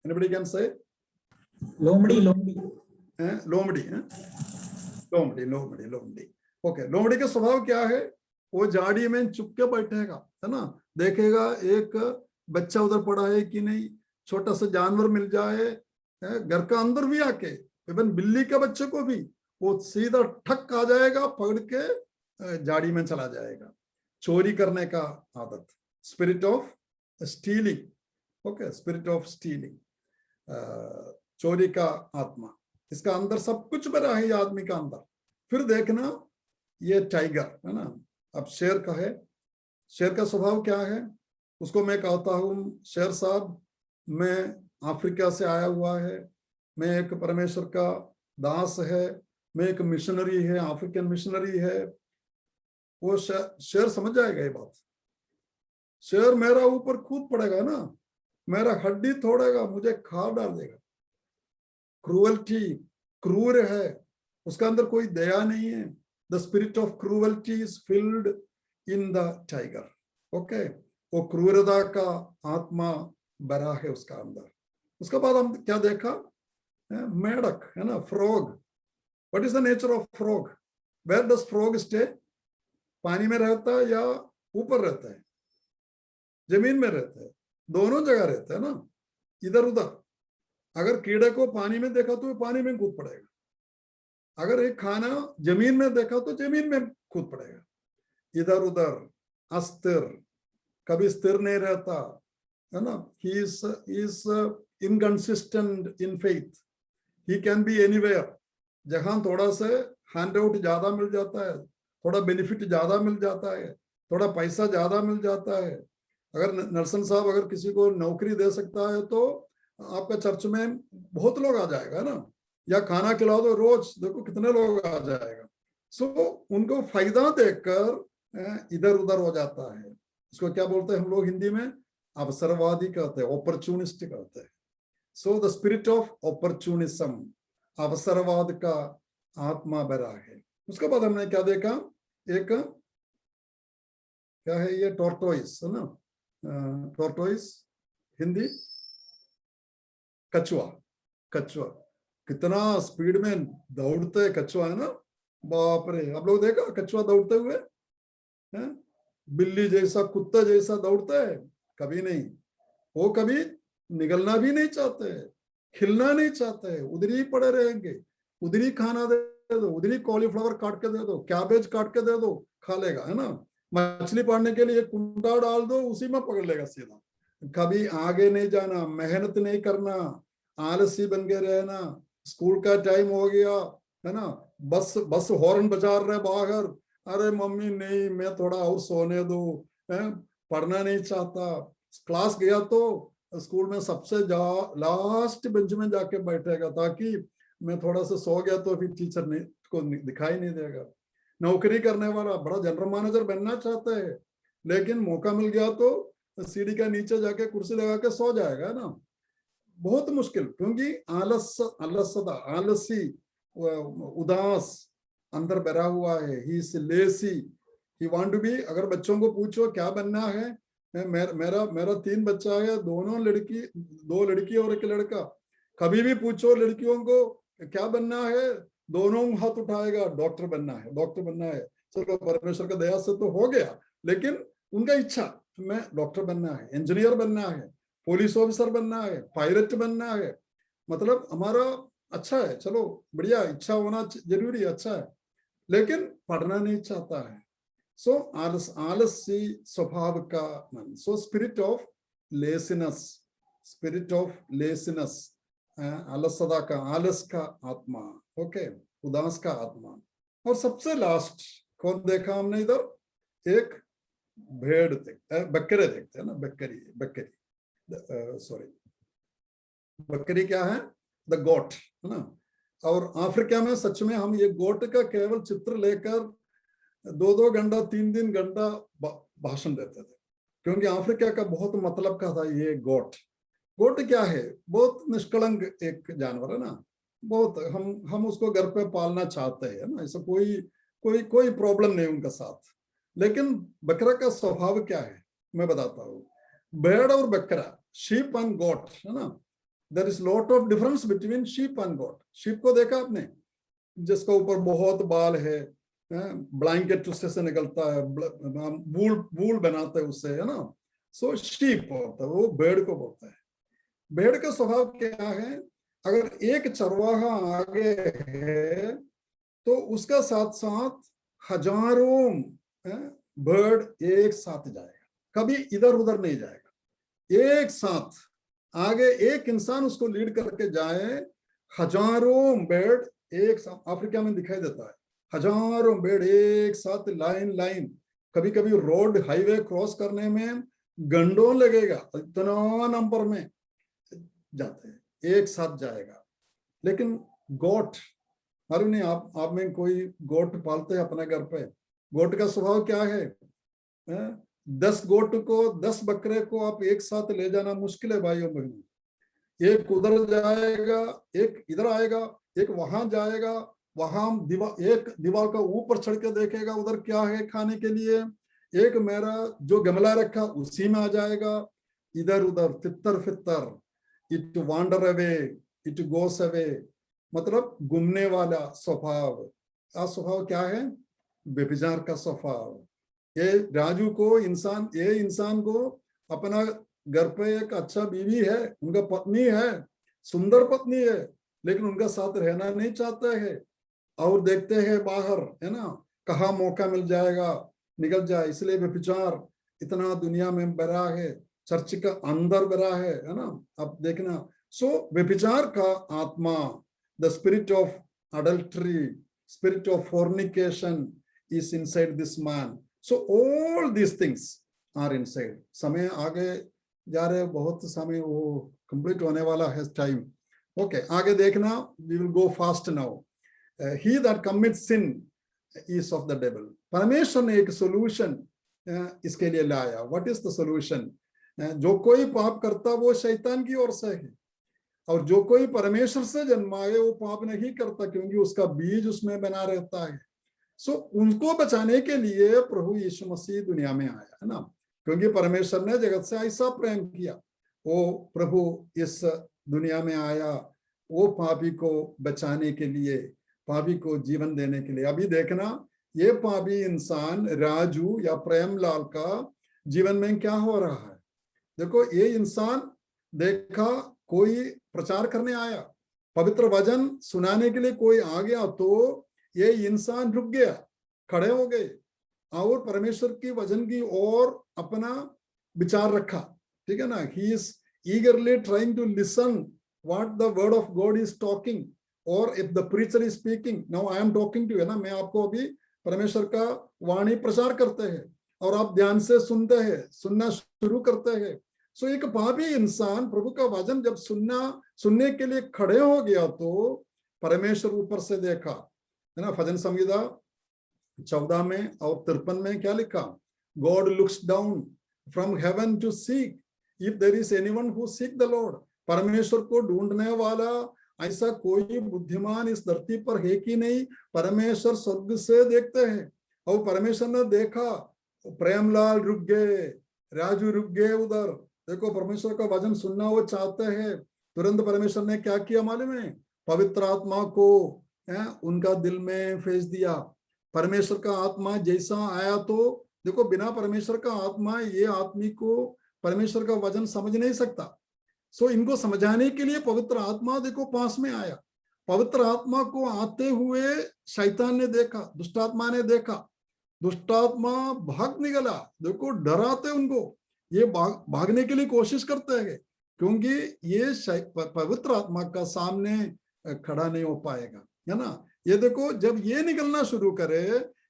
Anybody can say? लोमड़ी। लोमड़ी। ओके, लोमड़ी का स्वभाव क्या है? वो झाड़ी में चुप के बैठेगा, है ना, देखेगा एक बच्चा उधर पड़ा है कि नहीं, छोटा सा जानवर मिल जाए, घर का अंदर भी आके, इवन बिल्ली के बच्चे को भी वो सीधा ठक आ जाएगा, पकड़ के झाड़ी में चला जाएगा। चोरी करने का आदत, spirit of stealing, okay, spirit of stealing, चोरी का आत्मा, इसका अंदर सब कुछ भरा है ये आदमी का अंदर। फिर देखना ये टाइगर, है ना, अब शेर का है। शेर का स्वभाव क्या है? उसको मैं कहता हूँ, शेर साहब मैं अफ्रीका से आया हुआ है, मैं एक परमेश्वर का दास है, मैं एक मिशनरी है, अफ्रीकन मिशनरी है, वो शेर समझ जाएगा ये बात। शेर मेरा ऊपर कूद पड़ेगा ना, मेरा हड्डी तोड़ेगा, मुझे खा डाल देगा। क्रूअल्टी, क्रूर है, उसका अंदर कोई दया नहीं है। The spirit of cruelty is filled in the tiger. Okay, वो क्रूरता का आत्मा भरा है उसका अंदर। उसके बाद हम क्या देखा, मेढक है ना, frog. What is the nature of frog? Where does frog stay? पानी में रहता है या ऊपर रहता है? जमीन में रहता है, दोनों जगह रहता है ना, इधर उधर। अगर कीड़े को पानी में देखा तो पानी में कूद पड़ेगा, अगर एक खाना जमीन में देखा तो जमीन में कूद पड़ेगा। इधर उधर, अस्थिर, कभी स्थिर नहीं रहता है ना। He is inconsistent in faith, he can be anywhere. जहां थोड़ा से हैंड आउट ज्यादा मिल जाता है, थोड़ा बेनिफिट ज्यादा मिल जाता है, थोड़ा पैसा ज्यादा मिल जाता है। अगर नरसन साहब अगर किसी को नौकरी दे सकता है तो आपका चर्च में बहुत लोग आ जाएगा ना, या खाना खिला दो रोज, देखो कितने लोग आ जाएगा। सो उनको फायदा देखकर इधर उधर हो जाता है। इसको क्या बोलते हैं हम लोग हिंदी में? अवसरवादी कहते हैं, अपॉर्चुनिस्ट कहते हैं। So the spirit of opportunism, अवसरवाद का आत्मा भरा है। उसके बाद हमने क्या देखा, एक क्या है ये, टोर्टोइस है ना, टोर्टोइस हिंदी कछुआ। कछुआ कितना स्पीड में दौड़ते कछुआ है ना, बाप रे। आप लोग देखा कछुआ दौड़ते हुए है? बिल्ली जैसा, कुत्ता जैसा दौड़ता है? कभी नहीं। वो कभी निगलना भी नहीं चाहते, खिलना नहीं चाहते, उधर ही पड़े रहेंगे। उधर ही खाना दे दो, उधर ही कॉलीफ्लावर काट के दे दो, कैबेज काट के दे दो, खा लेगा है ना। मछली पकड़ने के लिए कुंडा डाल दो, उसी में पकड़ लेगा सीधा। कभी आगे नहीं जाना, मेहनत नहीं करना, आलसी बन के रहना। स्कूल का टाइम हो गया है ना, बस बस हॉर्न बजा रहे बाहर, अरे मम्मी नहीं, मैं थोड़ा और सोने दो, पढ़ना नहीं चाहता। क्लास गया तो स्कूल में सबसे लास्ट बेंच में जाके बैठेगा, ताकि मैं थोड़ा सा सो गया तो फिर टीचर ने को दिखाई नहीं देगा। नौकरी करने वाला बड़ा जनरल मैनेजर बनना चाहता है, लेकिन मौका मिल गया तो सीढ़ी के नीचे जाके कुर्सी लगा के सो जाएगा ना। बहुत मुश्किल, क्योंकि आलसता, आलसी, उदास अंदर भरा हुआ है। He is lazy, he want to be. अगर बच्चों को पूछो क्या बनना है, मेरा 3 बच्चा है, दोनों लड़की, 2 लड़की और 1 लड़का। कभी भी पूछो लड़कियों को क्या बनना है, दोनों हाथ उठाएगा, डॉक्टर बनना है, डॉक्टर बनना है। चलो परमेश्वर का दया से तो हो गया, लेकिन उनका इच्छा मैं डॉक्टर बनना है, इंजीनियर बनना है, पुलिस ऑफिसर बनना है, पायलट बनना है। मतलब हमारा अच्छा है, चलो बढ़िया, इच्छा होना जरूरी है, अच्छा है, लेकिन पढ़ना नहीं चाहता है। सो आलसी स्वभाव का मन। सो स्पिरिट ऑफ लेसिनेस, स्पिरिट ऑफ लेसिनेस, आलसदा का, आलस का आत्मा। ओके, उदास का आत्मा। और सबसे लास्ट कौन देखा हमने इधर? एक भेड़ देखते, बकरे देखते हैं ना, बकरी, बकरी सॉरी, बकरी क्या है? द गोट है ना। और अफ्रीका में सच में हम ये गोट का केवल चित्र लेकर 2-2 घंटा 3-3 घंटा भाषण देते थे, क्योंकि अफ्रीका का बहुत मतलब का था ये गोट। गोट क्या है? बहुत निष्कलंक एक जानवर है ना, बहुत हम उसको घर पे पालना चाहते हैं ना, ऐसा कोई प्रॉब्लम नहीं उनका साथ। लेकिन बकरा का स्वभाव क्या है मैं बताता हूँ। भेड़ और बकरा, शीप एंड गोट है ना, there is lot of difference between sheep and goat. Sheep को देखा आपने, जिसका ऊपर बहुत बाल है, ब्लैंकेट उससे से निकलता है, वूल बनाते हैं उससे है ना। सो शीप होता है, वो भेड़ को बोलता है। भेड़ का स्वभाव क्या है? अगर एक चरवाहा आगे है तो उसका साथ साथ हजारों भेड़ एक साथ जाएगा, कभी इधर उधर नहीं जाएगा, एक साथ आगे एक इंसान उसको लीड करके जाए, हजारों भेड़ एक साथ। अफ्रीका में दिखाई देता है, हजारों भेड़ एक साथ लाइन लाइन। कभी कभी रोड हाईवे क्रॉस करने में घंटों लगेगा, इतना नंबर में जाते हैं, एक साथ जाएगा। लेकिन गोट, मालूम नहीं आप में कोई गोट पालते हैं अपने घर पे? गोट का स्वभाव क्या है? 10 गोट को 10 बकरे को आप एक साथ ले जाना मुश्किल है भाइयों बहनों। एक उधर जाएगा, एक इधर आएगा, एक वहां जाएगा, वहां एक दीवार का ऊपर चढ़ के देखेगा उधर क्या है खाने के लिए, एक मेरा जो गमला रखा उसी में आ जाएगा, इधर उधर तितर Fitr, it wander away, it goes away, मतलब घूमने वाला स्वभाव। स्वभाव क्या है? व्यभिचार का स्वभाव। ये राजू को ये इंसान को अपना घर पे एक अच्छा बीवी है, उनका पत्नी है, सुंदर पत्नी है, लेकिन उनका साथ रहना नहीं चाहता है और देखते हैं बाहर, है ना, कहाँ मौका मिल जाएगा निकल जाए, इसलिए व्यभिचार इतना दुनिया में बड़ा है, चर्च का अंदर बड़ा है ना, आप देखना। सो व्यभिचार का आत्मा, the spirit of adultery, spirit of फोर्निकेशन is inside this man. So all these things are inside. समय आगे जा रहे, बहुत समय वो कंप्लीट होने वाला है टाइम। ओके, आगे देखना, we will go fast now. He that commits sin is of the devil. परमेश्वर ने एक सोल्यूशन इसके लिए लाया। What is the solution? जो कोई पाप करता वो शैतान की ओर से है, और जो कोई परमेश्वर से जन्मा है वो पाप नहीं करता, क्योंकि उसका बीज उसमें बना रहता है। सो उनको बचाने के लिए प्रभु यीशु मसीह दुनिया में आया, है ना, क्योंकि परमेश्वर ने जगत से ऐसा प्रेम किया, वो प्रभु इस दुनिया में आया, वो पापी को बचाने के लिए, पापी को जीवन देने के लिए। अभी देखना, ये पापी इंसान राजू या प्रेमलाल का जीवन में क्या हो रहा है। देखो, ये इंसान देखा कोई प्रचार करने आया, पवित्र वचन सुनाने के लिए कोई आ गया, तो ये इंसान रुक गया, खड़े हो गए और परमेश्वर की वचन की ओर अपना विचार रखा, ठीक है ना। He is eagerly trying to listen what the word of God is talking, और if the preacher is speaking, now I am talking to, है ना, मैं आपको अभी परमेश्वर का वाणी प्रचार करते हैं और आप ध्यान से सुनते हैं, सुनना शुरू करते हैं। सो एक पापी इंसान प्रभु का वचन जब सुनने के लिए खड़े हो गया, तो परमेश्वर ऊपर से देखा, है ना। भजन संहिता 14 में और 53 में क्या लिखा? God looks down from heaven to seek if there is anyone who seek the Lord. परमेश्वर को ढूंढने वाला ऐसा कोई बुद्धिमान इस धरती पर है कि नहीं। परमेश्वर स्वर्ग से देखते हैं, और परमेश्वर ने देखा, प्रेमलाल रुक गए, राजू रुक गए उधर। देखो, परमेश्वर का वचन सुनना वो चाहते हैं। तुरंत परमेश्वर ने क्या किया मालूम है? पवित्र आत्मा को उनका दिल में भेज दिया। परमेश्वर का आत्मा जैसा आया, तो देखो, बिना परमेश्वर का आत्मा ये आदमी को परमेश्वर का वचन समझ नहीं सकता। सो इनको समझाने के लिए पवित्र आत्मा देखो पास में आया। पवित्र आत्मा को आते हुए शैतान ने देखा, दुष्टात्मा ने देखा, दुष्टात्मा भाग निकला। देखो, डराते उनको, ये भागने के लिए कोशिश करते हैं, क्योंकि ये पवित्र आत्मा का सामने खड़ा नहीं हो पाएगा, है ना। ये देखो, जब ये निकलना शुरू करे,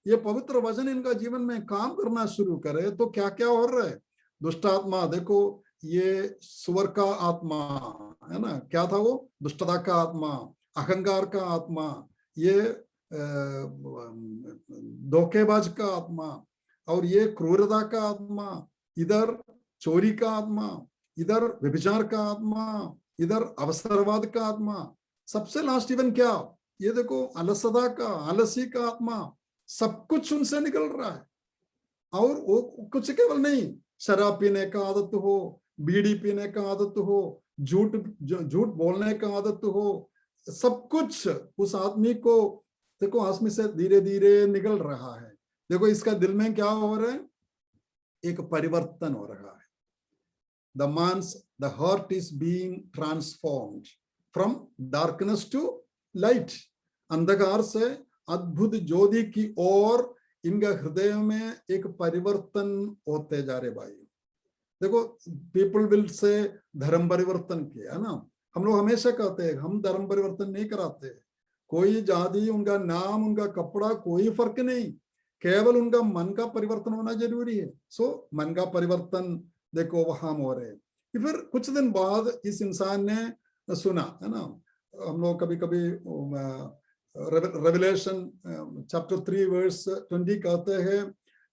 ये पवित्र वचन इनका जीवन में काम करना शुरू करे, तो क्या क्या हो रहा है? दुष्ट आत्मा, देखो, ये सुअर का आत्मा, है ना, क्या था वो? दुष्टता का आत्मा, अहंकार का आत्मा, ये धोखेबाज का आत्मा, और ये क्रूरता का आत्मा, इधर चोरी का आत्मा, इधर व्यभिचार का आत्मा, इधर अवसरवाद का आत्मा, सबसे लास्ट इवन क्या, ये देखो, अलसता का, आलसी का आत्मा, सब कुछ उनसे निकल रहा है। और वो कुछ केवल नहीं, शराब पीने का आदत हो, बीड़ी पीने का आदत हो, झूठ बोलने का आदत हो, सब कुछ उस आदमी को देखो आदमी से धीरे धीरे निकल रहा है। देखो, इसका दिल में क्या हो रहा है? एक परिवर्तन हो रहा है। The heart is being transformed from darkness to light. अंधकार से अद्भुत ज्योति की ओर इनका हृदय में एक परिवर्तन होते जा रहे भाई। देखो, पीपल विल से धर्म परिवर्तन किया, है ना। हम लोग हमेशा कहते हैं हम धर्म परिवर्तन नहीं कराते। कोई जाति, उनका नाम, उनका कपड़ा, कोई फर्क नहीं, केवल उनका मन का परिवर्तन होना जरूरी है। सो मन का परिवर्तन देखो वहां हो रहे। फिर कुछ दिन बाद इस इंसान ने सुना, है ना, हम लोग कभी कभी रेवलेशन चैप्टर 3 वर्स 20 कहते हैं,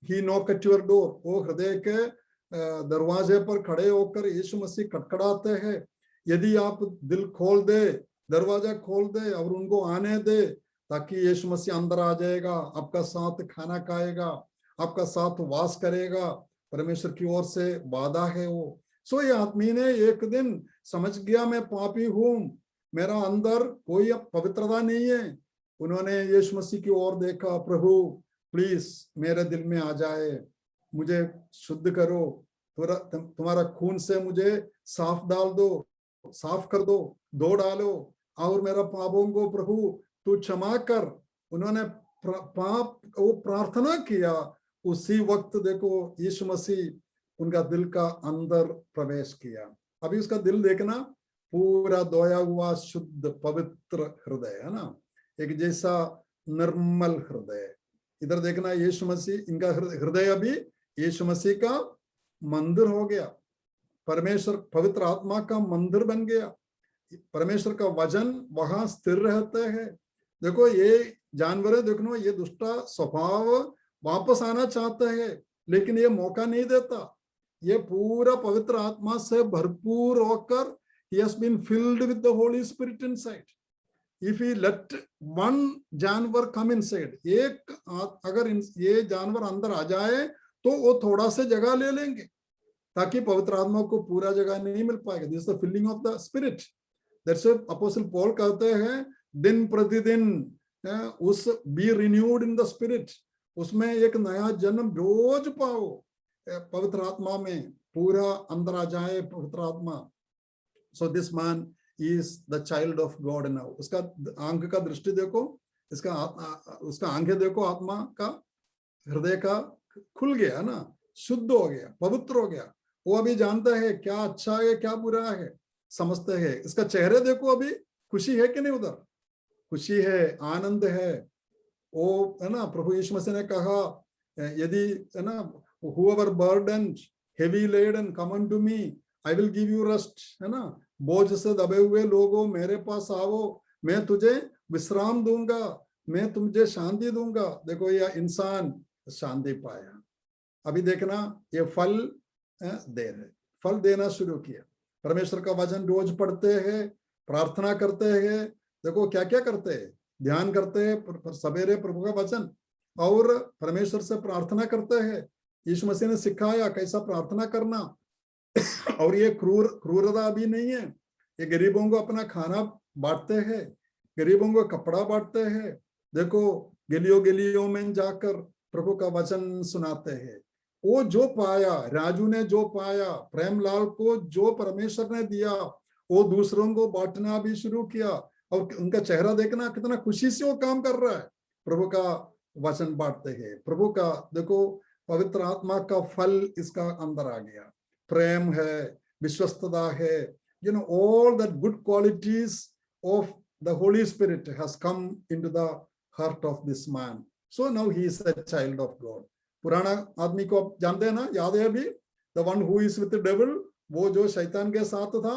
ही नॉक एट योर डोर, वो हृदय के दरवाजे पर खड़े होकर यीशु मसीह खटखड़ाते हैं। यदि आप दिल खोल दे, दरवाजा खोल दे और उनको आने दे, ताकि यीशु मसीह अंदर आ जाएगा, आपका साथ खाना खाएगा, आपका साथ वास करेगा। परमेश्वर की ओर से वादा है वो। सो ये आदमी ने एक दिन समझ गया मैं पापी हूं, मेरा अंदर कोई पवित्रता नहीं है। उन्होंने यीशु मसीह की ओर देखा, प्रभु प्लीज मेरे दिल में आ जाए, मुझे शुद्ध करो, तुम्हारा खून से मुझे साफ डाल दो, साफ कर दो, धो डालो, और मेरा पापों को प्रभु तू क्षमा कर। उन्होंने पाप वो प्रार्थना किया। उसी वक्त देखो यीशु मसीह उनका दिल का अंदर प्रवेश किया। अभी उसका दिल देखना, पूरा धोया हुआ शुद्ध पवित्र हृदय है ना, एक जैसा निर्मल हृदय। इधर देखना यीशु मसीह, इनका हृदय अभी यीशु मसीह का मंदिर हो गया, परमेश्वर पवित्र आत्मा का मंदिर बन गया। परमेश्वर का वचन वहां स्थिर रहता है। देखो ये जानवर, देखो ये दुष्टा स्वभाव वापस आना चाहता है, लेकिन ये मौका नहीं देता। ये पूरा पवित्र आत्मा से भरपूर होकर he has been filled with the Holy Spirit inside. If he let one जानवर come inside, एक अगर ये जानवर अंदर आ जाए तो वो थोड़ा से जगह ले लेंगे, ताकि पवित्र आत्मा को पूरा जगह नहीं मिल पाएगा। This is the filling of the spirit. That's why apostle Paul कहते हैं, दिन प्रतिदिन उस be renewed in the spirit, उसमें एक नया जन्म रोज पाओ, पवित्र आत्मा में पूरा अंदर आ जाए पवित्र आत्मा। So this man is the child of God now. उसका आंख का दृष्टि देखो, उसका आंखें देखो, आत्मा का हृदय का खुल गया ना, शुद्ध हो गया, पवित्र हो गया। वो अभी जानता है क्या अच्छा है क्या बुरा है, समझते है। इसका चेहरे देखो, अभी खुशी है कि नहीं? उधर खुशी है, आनंद है। वो है ना, प्रभु यीशु मसीह ने कहा, यदि है ना, whoever burdened heavy laden come unto me I will give you rest, है ना, बोझ से दबे हुए लोगों मेरे पास आओ, मैं तुझे विश्राम दूंगा, मैं तुझे शांति दूंगा। देखो ये इंसान शांति पाया। अभी देखना ये फल दे रहे, फल देना शुरू किया। परमेश्वर का वचन रोज पढ़ते हैं, प्रार्थना करते हैं। देखो क्या क्या करते हैं, ध्यान करते हैं सवेरे प्रभु का वचन, और परमेश्वर से प्रार्थना करते हैं। यीशु मसीह ने सिखाया कैसा प्रार्थना करना। और ये क्रूरता भी नहीं है, ये गरीबों को अपना खाना बांटते हैं, गरीबों को कपड़ा बांटते हैं। देखो गलियों में जाकर प्रभु का वचन सुनाते हैं। वो जो पाया, राजू ने जो पाया, प्रेमलाल को जो परमेश्वर ने दिया, वो दूसरों को बांटना भी शुरू किया। और उनका चेहरा देखना, कितना खुशी से वो काम कर रहा है, प्रभु का वचन बांटते हैं। प्रभु का देखो पवित्र आत्मा का फल इसका अंदर आ गया। प्रेम है, विश्वस्तता है, you know, all the good qualities of the Holy Spirit has come into the heart of this man. So now he is a child of God. पुराना आदमी को आप जानते हैं ना, याद है अभी, the one who is with the devil, वो जो शैतान के साथ था,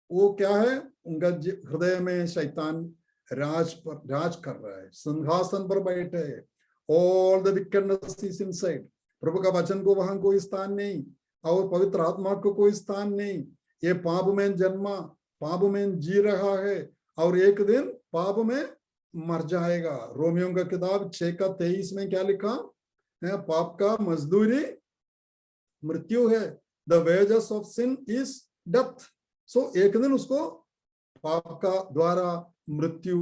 वो क्या है, उनका हृदय में शैतान राज कर रहा है, सिंहासन पर बैठे है। All the wickedness is inside. प्रभु का वचन को वहां कोई स्थान नहीं, और पवित्र आत्मा को कोई स्थान नहीं। ये पाप में जन्मा, पाप में जी रहा है, और एक दिन पाप में मर जाएगा। रोमियो का किताब 6:23 में क्या लिखा है, पाप का मजदूरी मृत्यु है, the wages of sin is death. So एक दिन उसको पाप का द्वारा मृत्यु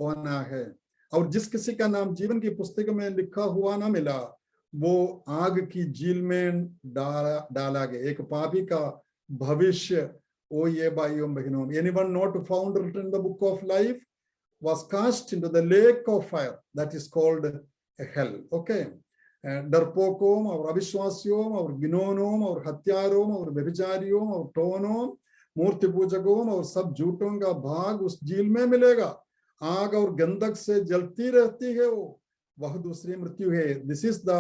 होना है। और जिस किसी का नाम जीवन की पुस्तक में लिखा हुआ ना मिला, वो आग की झील में डाला गया। एक पापी का भविष्य ओ ये भाइयों बहनों, anyone not found written in the book of life was cast into the lake of fire that is called hell. Okay, डरपोकों और अविश्वासियों और गिनोनों और हत्यारों और व्यभिचारियों और टोनों, मूर्ति पूजकों और सब झूठों का भाग उस झील में मिलेगा। आग और गंधक से जलती रहती है वो, वह दूसरी मृत्यु है। This is the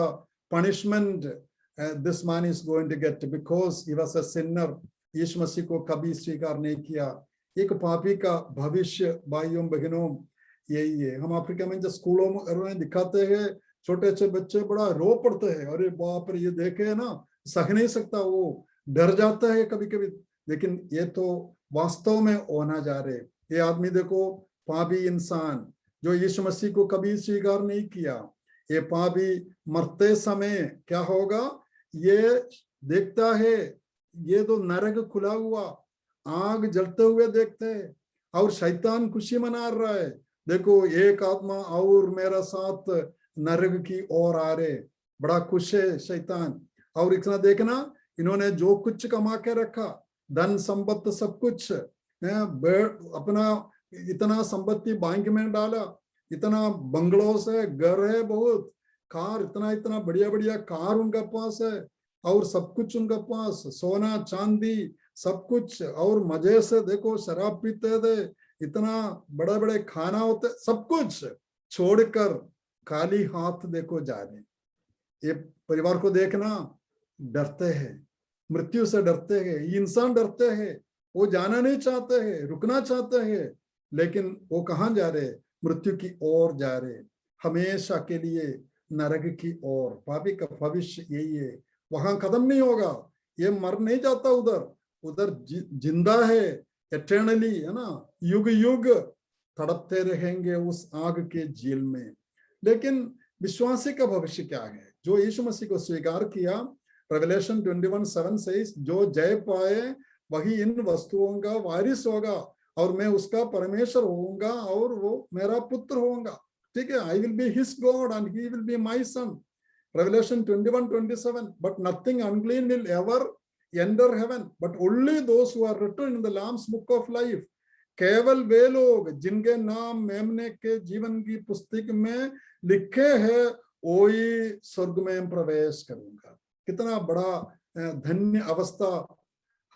punishment this man is going to get because he was a sinner. Yeshu Masih को कभी स्वीकार नहीं किया। एक पापी का भविष्य भाइयों बहनों, यही है। हम अफ्रीका में जो स्कूलों में दिखाते हैं, छोटे अच्छे बच्चे बड़ा रो पड़ते हैं, अरे बाप रे ये देखे ना, सह नहीं सकता, वो डर जाता है कभी कभी। लेकिन ये तो वास्तव में होना जा रहे। ये आदमी देखो, पापी इंसान जो यीशु मसीह को कभी स्वीकार नहीं किया, ये पापी मरते समय क्या होगा ये देखता है। ये तो नरक खुला हुआ, आग जलते हुए देखते हैं, और शैतान खुशी मना रहा है, देखो एक आत्मा और मेरा साथ नरक की ओर आ रहे, बड़ा खुश है शैतान। और इतना देखना, इन्होंने जो कुछ कमा के रखा, धन संपत्ति सब कुछ, अपना इतना संपत्ति बैंक में डाला, इतना बंगलों से घर है, बहुत कार, इतना इतना बढ़िया बढ़िया कार उनके पास है, और सब कुछ उनके पास, सोना चांदी सब कुछ, और मजे से देखो शराब पीते थे, इतना बड़े बड़े खाना होते, सब कुछ छोड़कर खाली हाथ देखो जा रहे। ये परिवार को देखना, डरते हैं, मृत्यु से डरते हैं, इंसान डरते हैं, वो जाना नहीं चाहते हैं, रुकना चाहते हैं, लेकिन वो कहाँ जा रहे? मृत्यु की ओर जा रहे, हमेशा के लिए नरक की ओर। पापी का भविष्य यही है, वहां खत्म नहीं होगा, ये मर नहीं जाता, उधर उधर जिंदा है एटर्नली, है ना, युग युग तड़पते रहेंगे उस आग के झील में। लेकिन विश्वासी का भविष्य क्या है? जो यीशु मसीह को स्वीकार किया, रेवलेशन 21:7 से जो जय पाए वही इन वस्तुओं का वारिस होगा, और मैं उसका परमेश्वर होऊंगा और वो मेरा पुत्र होगा। ठीक है, I will be his God and he will be my son. Revelation 21:27, but nothing unclean will ever enter heaven, but only those who are written in the Lamb's book of life. केवल वे लोग जिनके नाम मेमने के जीवन की पुस्तक में लिखे हैं, वही स्वर्ग में प्रवेश करूंगा। कितना बड़ा धन्य अवस्था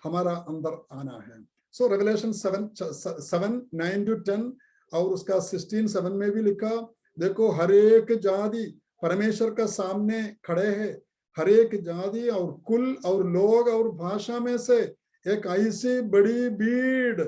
हमारा अंदर आना है। सो रेवलेशन 7:9-10 और उसका 16:7 में भी लिखा, देखो हर एक जाति परमेश्वर का सामने खड़े हैं, हर एक जाति और कुल और लोग और भाषा में से एक ऐसी बड़ी भीड़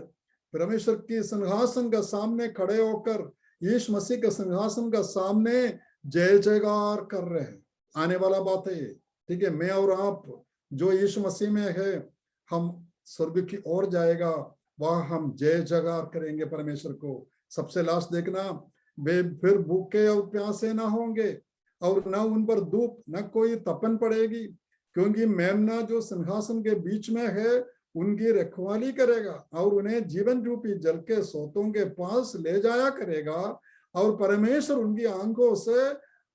परमेश्वर की सिंहासन का सामने खड़े होकर यीशु मसीह के सिंहासन का सामने जय जयकार कर रहे हैं। आने वाला बात है, ठीक है। मैं और आप जो यीशु मसीह में है, हम स्वर्ग की ओर जाएगा, वहां हम जय जयकार करेंगे परमेश्वर को। सबसे लास्ट देखना, वे फिर भूखे और प्यासे ना होंगे, और न उन पर धूप न कोई तपन पड़ेगी, क्योंकि मेमना जो सिंहासन के बीच में है उनकी रखवाली करेगा, और उन्हें जीवन रूपी जल के सोतों के पास ले जाया करेगा, और परमेश्वर उनकी आंखों से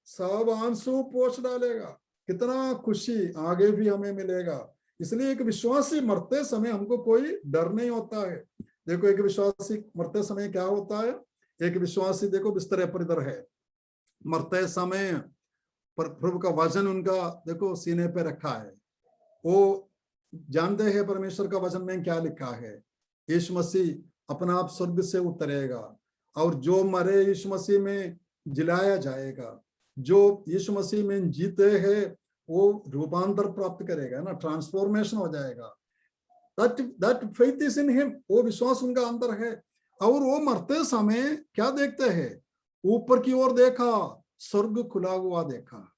सब आंसू पोंछ डालेगा। कितना खुशी आगे भी हमें मिलेगा। इसलिए एक विश्वासी मरते समय हमको कोई डर नहीं होता है। देखो एक विश्वासी मरते समय क्या होता है, एक विश्वासी देखो बिस्तरे पर इधर है, मरते समय पर प्रभु का वचन उनका देखो सीने पे रखा है, वो जानते हैं परमेश्वर का वचन में क्या लिखा है, यीशु मसीह अपना आप स्वर्ग से उतरेगा, और जो मरे यीशु मसीह में जिलाया जाएगा, जो यीशु मसीह में जीते हैं वो रूपांतर प्राप्त करेगा ना, ट्रांसफॉर्मेशन हो जाएगा। that faith is in him, वो विश्वास उनका अंदर है। और वो मरते समय क्या देखते हैं, ऊपर की ओर देखा, स्वर्ग खुला हुआ देखा,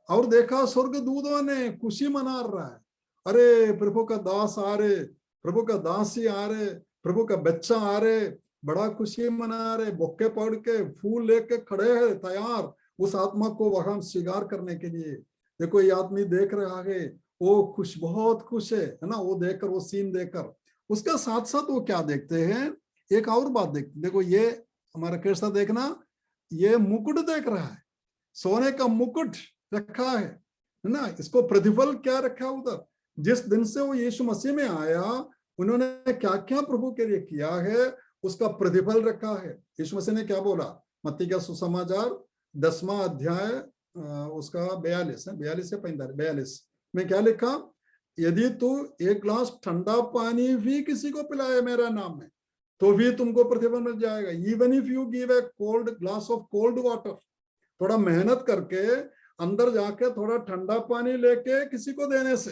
और देखा स्वर्ग दूतों ने खुशी मना रहा है, अरे प्रभु का दास आ रहे, प्रभु का दासी आ रहे, प्रभु का बच्चा आ रहे, बड़ा खुशी मना रहे, बुक्के पकड़ के फूल लेके खड़े हैं तैयार उस आत्मा को वहां स्वीकार करने के लिए। देखो ये आदमी देख रहा है, वो खुश, बहुत खुश है ना, वो देखकर, वो सीन देखकर। उसके साथ साथ वो क्या देखते हैं, एक और बात देखते, देखो ये हमारा कृष्ण देखना, ये मुकुट देख रहा है, सोने का मुकुट रखा है ना, इसको प्रतिफल क्या रखा उधर। जिस दिन से वो यीशु मसीह में आया, उन्होंने क्या क्या प्रभु के लिए किया है, उसका प्रतिफल रखा है। यीशु मसीह ने क्या बोला, मत्ती का सुसमाचार 10वां अध्याय उसका 42 है, 42 से 42 में क्या लिखा, यदि तू एक गिलास ठंडा पानी भी किसी को पिलाए मेरा नाम में, तो भी तुमको प्रतिफल मिल जाएगा। Even if you give a cold glass of cold water, थोड़ा मेहनत करके अंदर जाके थोड़ा ठंडा पानी लेके किसी को देने से,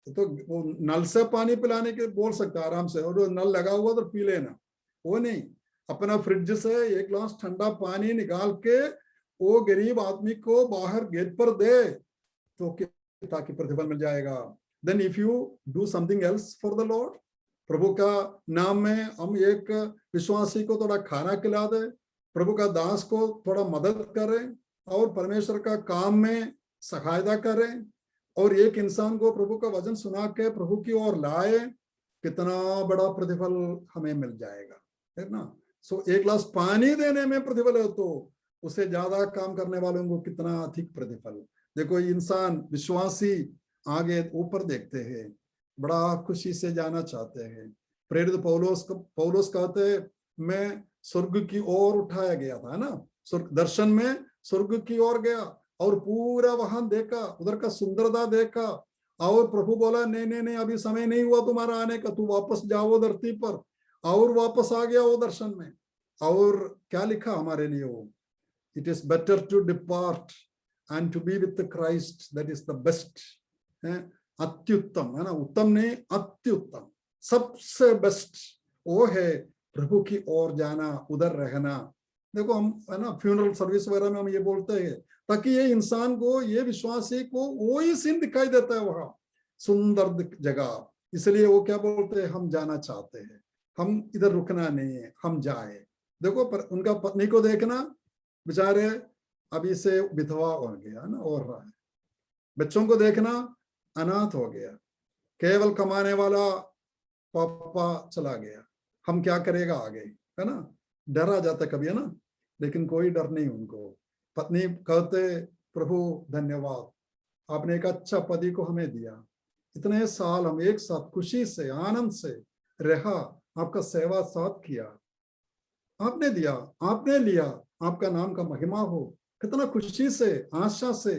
तो वो नल से पानी पिलाने के बोल सकता है आराम से, और जो नल लगा हुआ तो पी लेना, वो नहीं। अपना फ्रिज से एक ग्लास ठंडा पानी निकाल के वो गरीब आदमी को बाहर गेट पर दे तो ताकि प्रतिफल मिल जाएगा। Then if you do something else for the Lord, प्रभु का नाम में हम एक विश्वासी को थोड़ा खाना खिला दे, प्रभु का दास को थोड़ा मदद करें और परमेश्वर का काम में सहायता करें और एक इंसान को प्रभु का वचन सुना के प्रभु की ओर लाए, कितना बड़ा प्रतिफल हमें मिल जाएगा, है ना। सो एक गिलास पानी देने में प्रतिफल है तो उसे ज्यादा काम करने वालों को कितना अधिक प्रतिफल। देखो इंसान विश्वासी आगे ऊपर देखते हैं, बड़ा खुशी से जाना चाहते हैं। प्रेरित पौलुस कहते मैं स्वर्ग की ओर उठाया गया था ना, स्वर्ग दर्शन में स्वर्ग की ओर गया और पूरा वहां देखा, उधर का सुंदरता देखा और प्रभु बोला नहीं नहीं नहीं अभी समय नहीं हुआ तुम्हारा आने का, तू वापस जाओ धरती पर। और वापस आ गया वो दर्शन में। और क्या लिखा हमारे लिए वो, it is better to depart and to be with Christ, that is the best. अत्युत्तम है ना, उत्तम नहीं अत्युत्तम, सबसे बेस्ट वो है प्रभु की ओर जाना, उधर रहना। देखो हम है ना फ्यूनरल सर्विस वगैरह में हम ये बोलते हैं ताकि ये इंसान को, ये विश्वासी को वो ही सीन दिखाई देता है वहां सुंदर जगह, इसलिए वो क्या बोलते हैं हम जाना चाहते हैं, हम इधर रुकना नहीं है, हम जाए। देखो पर उनका पत्नी को देखना, बेचारे अभी से विधवा हो गया ना और रहा है। बच्चों को देखना अनाथ हो गया, केवल कमाने वाला पापा चला गया, हम क्या करेगा आगे, है ना। डर आ जाता कभी, है ना, लेकिन कोई डर नहीं उनको। पत्नी कहते प्रभु धन्यवाद, आपने एक अच्छा पति को हमें दिया, इतने साल हम एक साथ खुशी से आनंद से रहा, आपका सेवा साथ किया, आपने दिया, आपने लिया, आपका नाम का महिमा हो। कितना खुशी से आशा से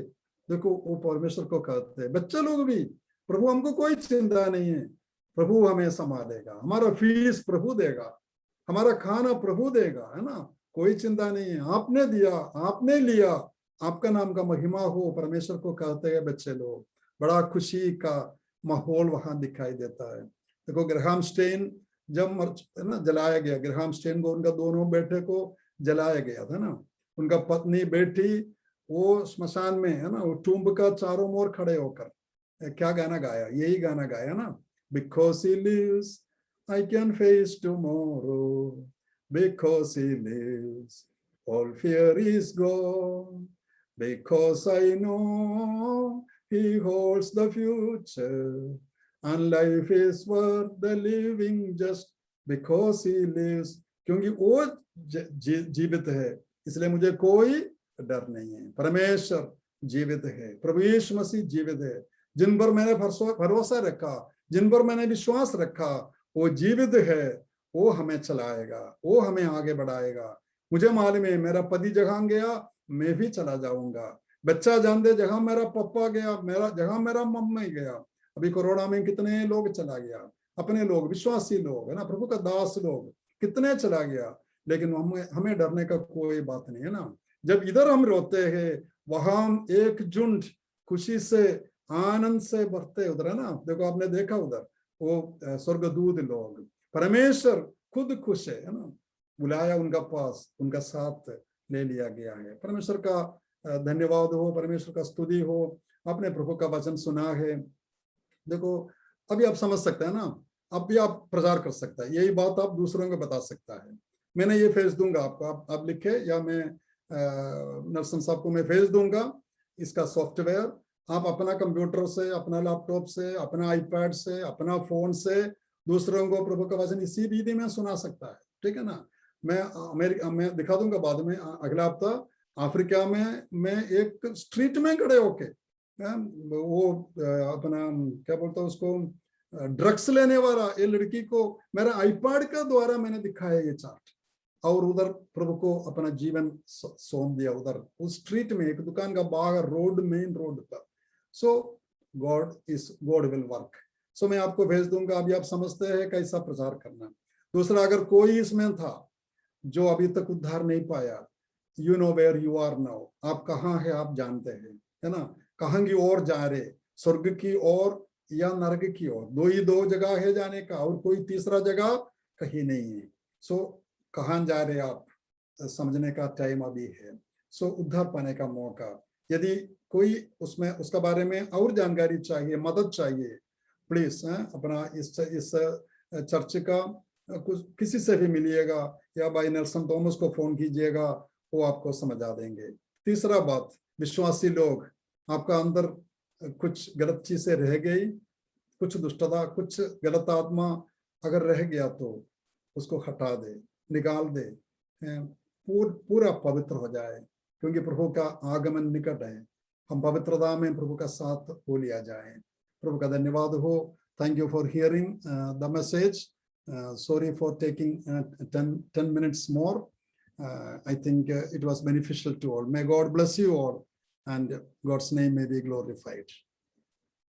देखो वो परमेश्वर को कहते हैं। बच्चे लोग भी, प्रभु हमको कोई चिंता नहीं है, प्रभु हमें संभालेगा, हमारा फीस प्रभु देगा, हमारा खाना प्रभु देगा, है ना, कोई चिंता नहीं है, आपने दिया, आपने लिया, आपका नाम का महिमा हो, परमेश्वर को कहते हैं बच्चे लोग। बड़ा खुशी का माहौल वहां दिखाई देता है। देखो ग्रैहम स्टेन जब है ना जलाया गया, ग्रैहम स्टेन को, उनका दोनों बेटे को जलाया गया था ना, उनका पत्नी बेटी वो स्मशान में है ना, वो टूम्ब का चारों ओर खड़े होकर क्या गाना गाया, यही गाना गाया ना, because he lives I can face tomorrow, because he lives, all fear is gone, because I know he holds the future, and life is worth the living just because he lives. क्योंकि वो जीवित है इसलिए मुझे कोई डर नहीं है। परमेश्वर जीवित है, प्रभु यीशु मसीह जीवित है, जिन पर मैंने भरोसा रखा, जिन पर मैंने विश्वास रखा, वो जीवित है, वो हमें चलाएगा, वो हमें आगे बढ़ाएगा। मुझे मालूम है मेरा पति जहां गया मैं भी चला जाऊंगा, बच्चा जान दे जहां मेरा पापा गया, मेरा जहां मेरा मम्मी गया। अभी कोरोना में कितने लोग चला गया, अपने लोग, विश्वासी लोग, है ना, प्रभु का दास लोग कितने चला गया, लेकिन हमें डरने का कोई बात नहीं है ना। जब इधर हम रोते हैं वहां एक झुंड खुशी से आनंद से भरते उधर, है ना। देखो आपने देखा उधर वो स्वर्गदूत लोग, परमेश्वर खुद खुश है ना, बुलाया उनका पास, उनका साथ ले लिया गया है। परमेश्वर का धन्यवाद हो, परमेश्वर का स्तुति हो, आपने प्रभु का वचन सुना है। देखो अभी आप समझ सकते हैं ना, अब भी आप प्रचार कर सकता है, यही बात आप दूसरों को बता सकता है। मैंने ये भेज दूंगा आपको, आप लिखे, या मैं नरसन साहब को मैं भेज दूंगा इसका सॉफ्टवेयर। आप अपना कंप्यूटर से, अपना लैपटॉप से, अपना आईपैड से, अपना फोन से दूसरों को प्रभु का वचन इसी विधि में सुना सकता है, ठीक है ना। मैं दिखा दूंगा बाद में, अगला हफ्ता अफ्रीका में मैं एक स्ट्रीट में खड़े होके वो अपना क्या बोलता है उसको, ड्रग्स लेने वाला ये लड़की को मेरा आईपैड का द्वारा मैंने दिखाया ये चार्ट, और उधर प्रभु को अपना जीवन सौंप दिया, उधर उस स्ट्रीट में एक दुकान का बाहर रोड, मेन रोड पर। सो गॉड विल वर्क। सो मैं आपको भेज दूंगा, अभी आप समझते हैं कैसा प्रचार करना। दूसरा, अगर कोई इसमें था जो अभी तक उद्धार नहीं पाया, you know where you are now, आप कहाँ है आप जानते हैं, है ना, कहाँ की ओर जा रहे, स्वर्ग की ओर या नरक की ओर। दो ही दो जगह है जाने का, और कोई तीसरा जगह कहीं नहीं है। सो कहाँ जा रहे आप समझने का टाइम अभी है। सो उद्धार पाने का मौका, यदि कोई उसमें उसका बारे में और जानकारी चाहिए, मदद चाहिए, प्लीज अपना इस चर्च का कुछ किसी से भी मिलिएगा या बाई नेल्सन थॉमस को फोन कीजिएगा, वो आपको समझा देंगे। तीसरा बात, विश्वासी लोग, आपका अंदर कुछ गलत चीजें रह गई, कुछ दुष्टता, कुछ गलत आत्मा अगर रह गया तो उसको हटा दे, निकाल दे, पूरा पवित्र हो जाए, क्योंकि प्रभु का आगमन निकट है। हम पवित्रता में प्रभु का साथ हो लिया जाए। प्रभु का धन्यवाद हो। Thank you for hearing the message. Sorry for taking 10 minutes more. I think it was beneficial to all. May God bless you all, and God's name may be glorified.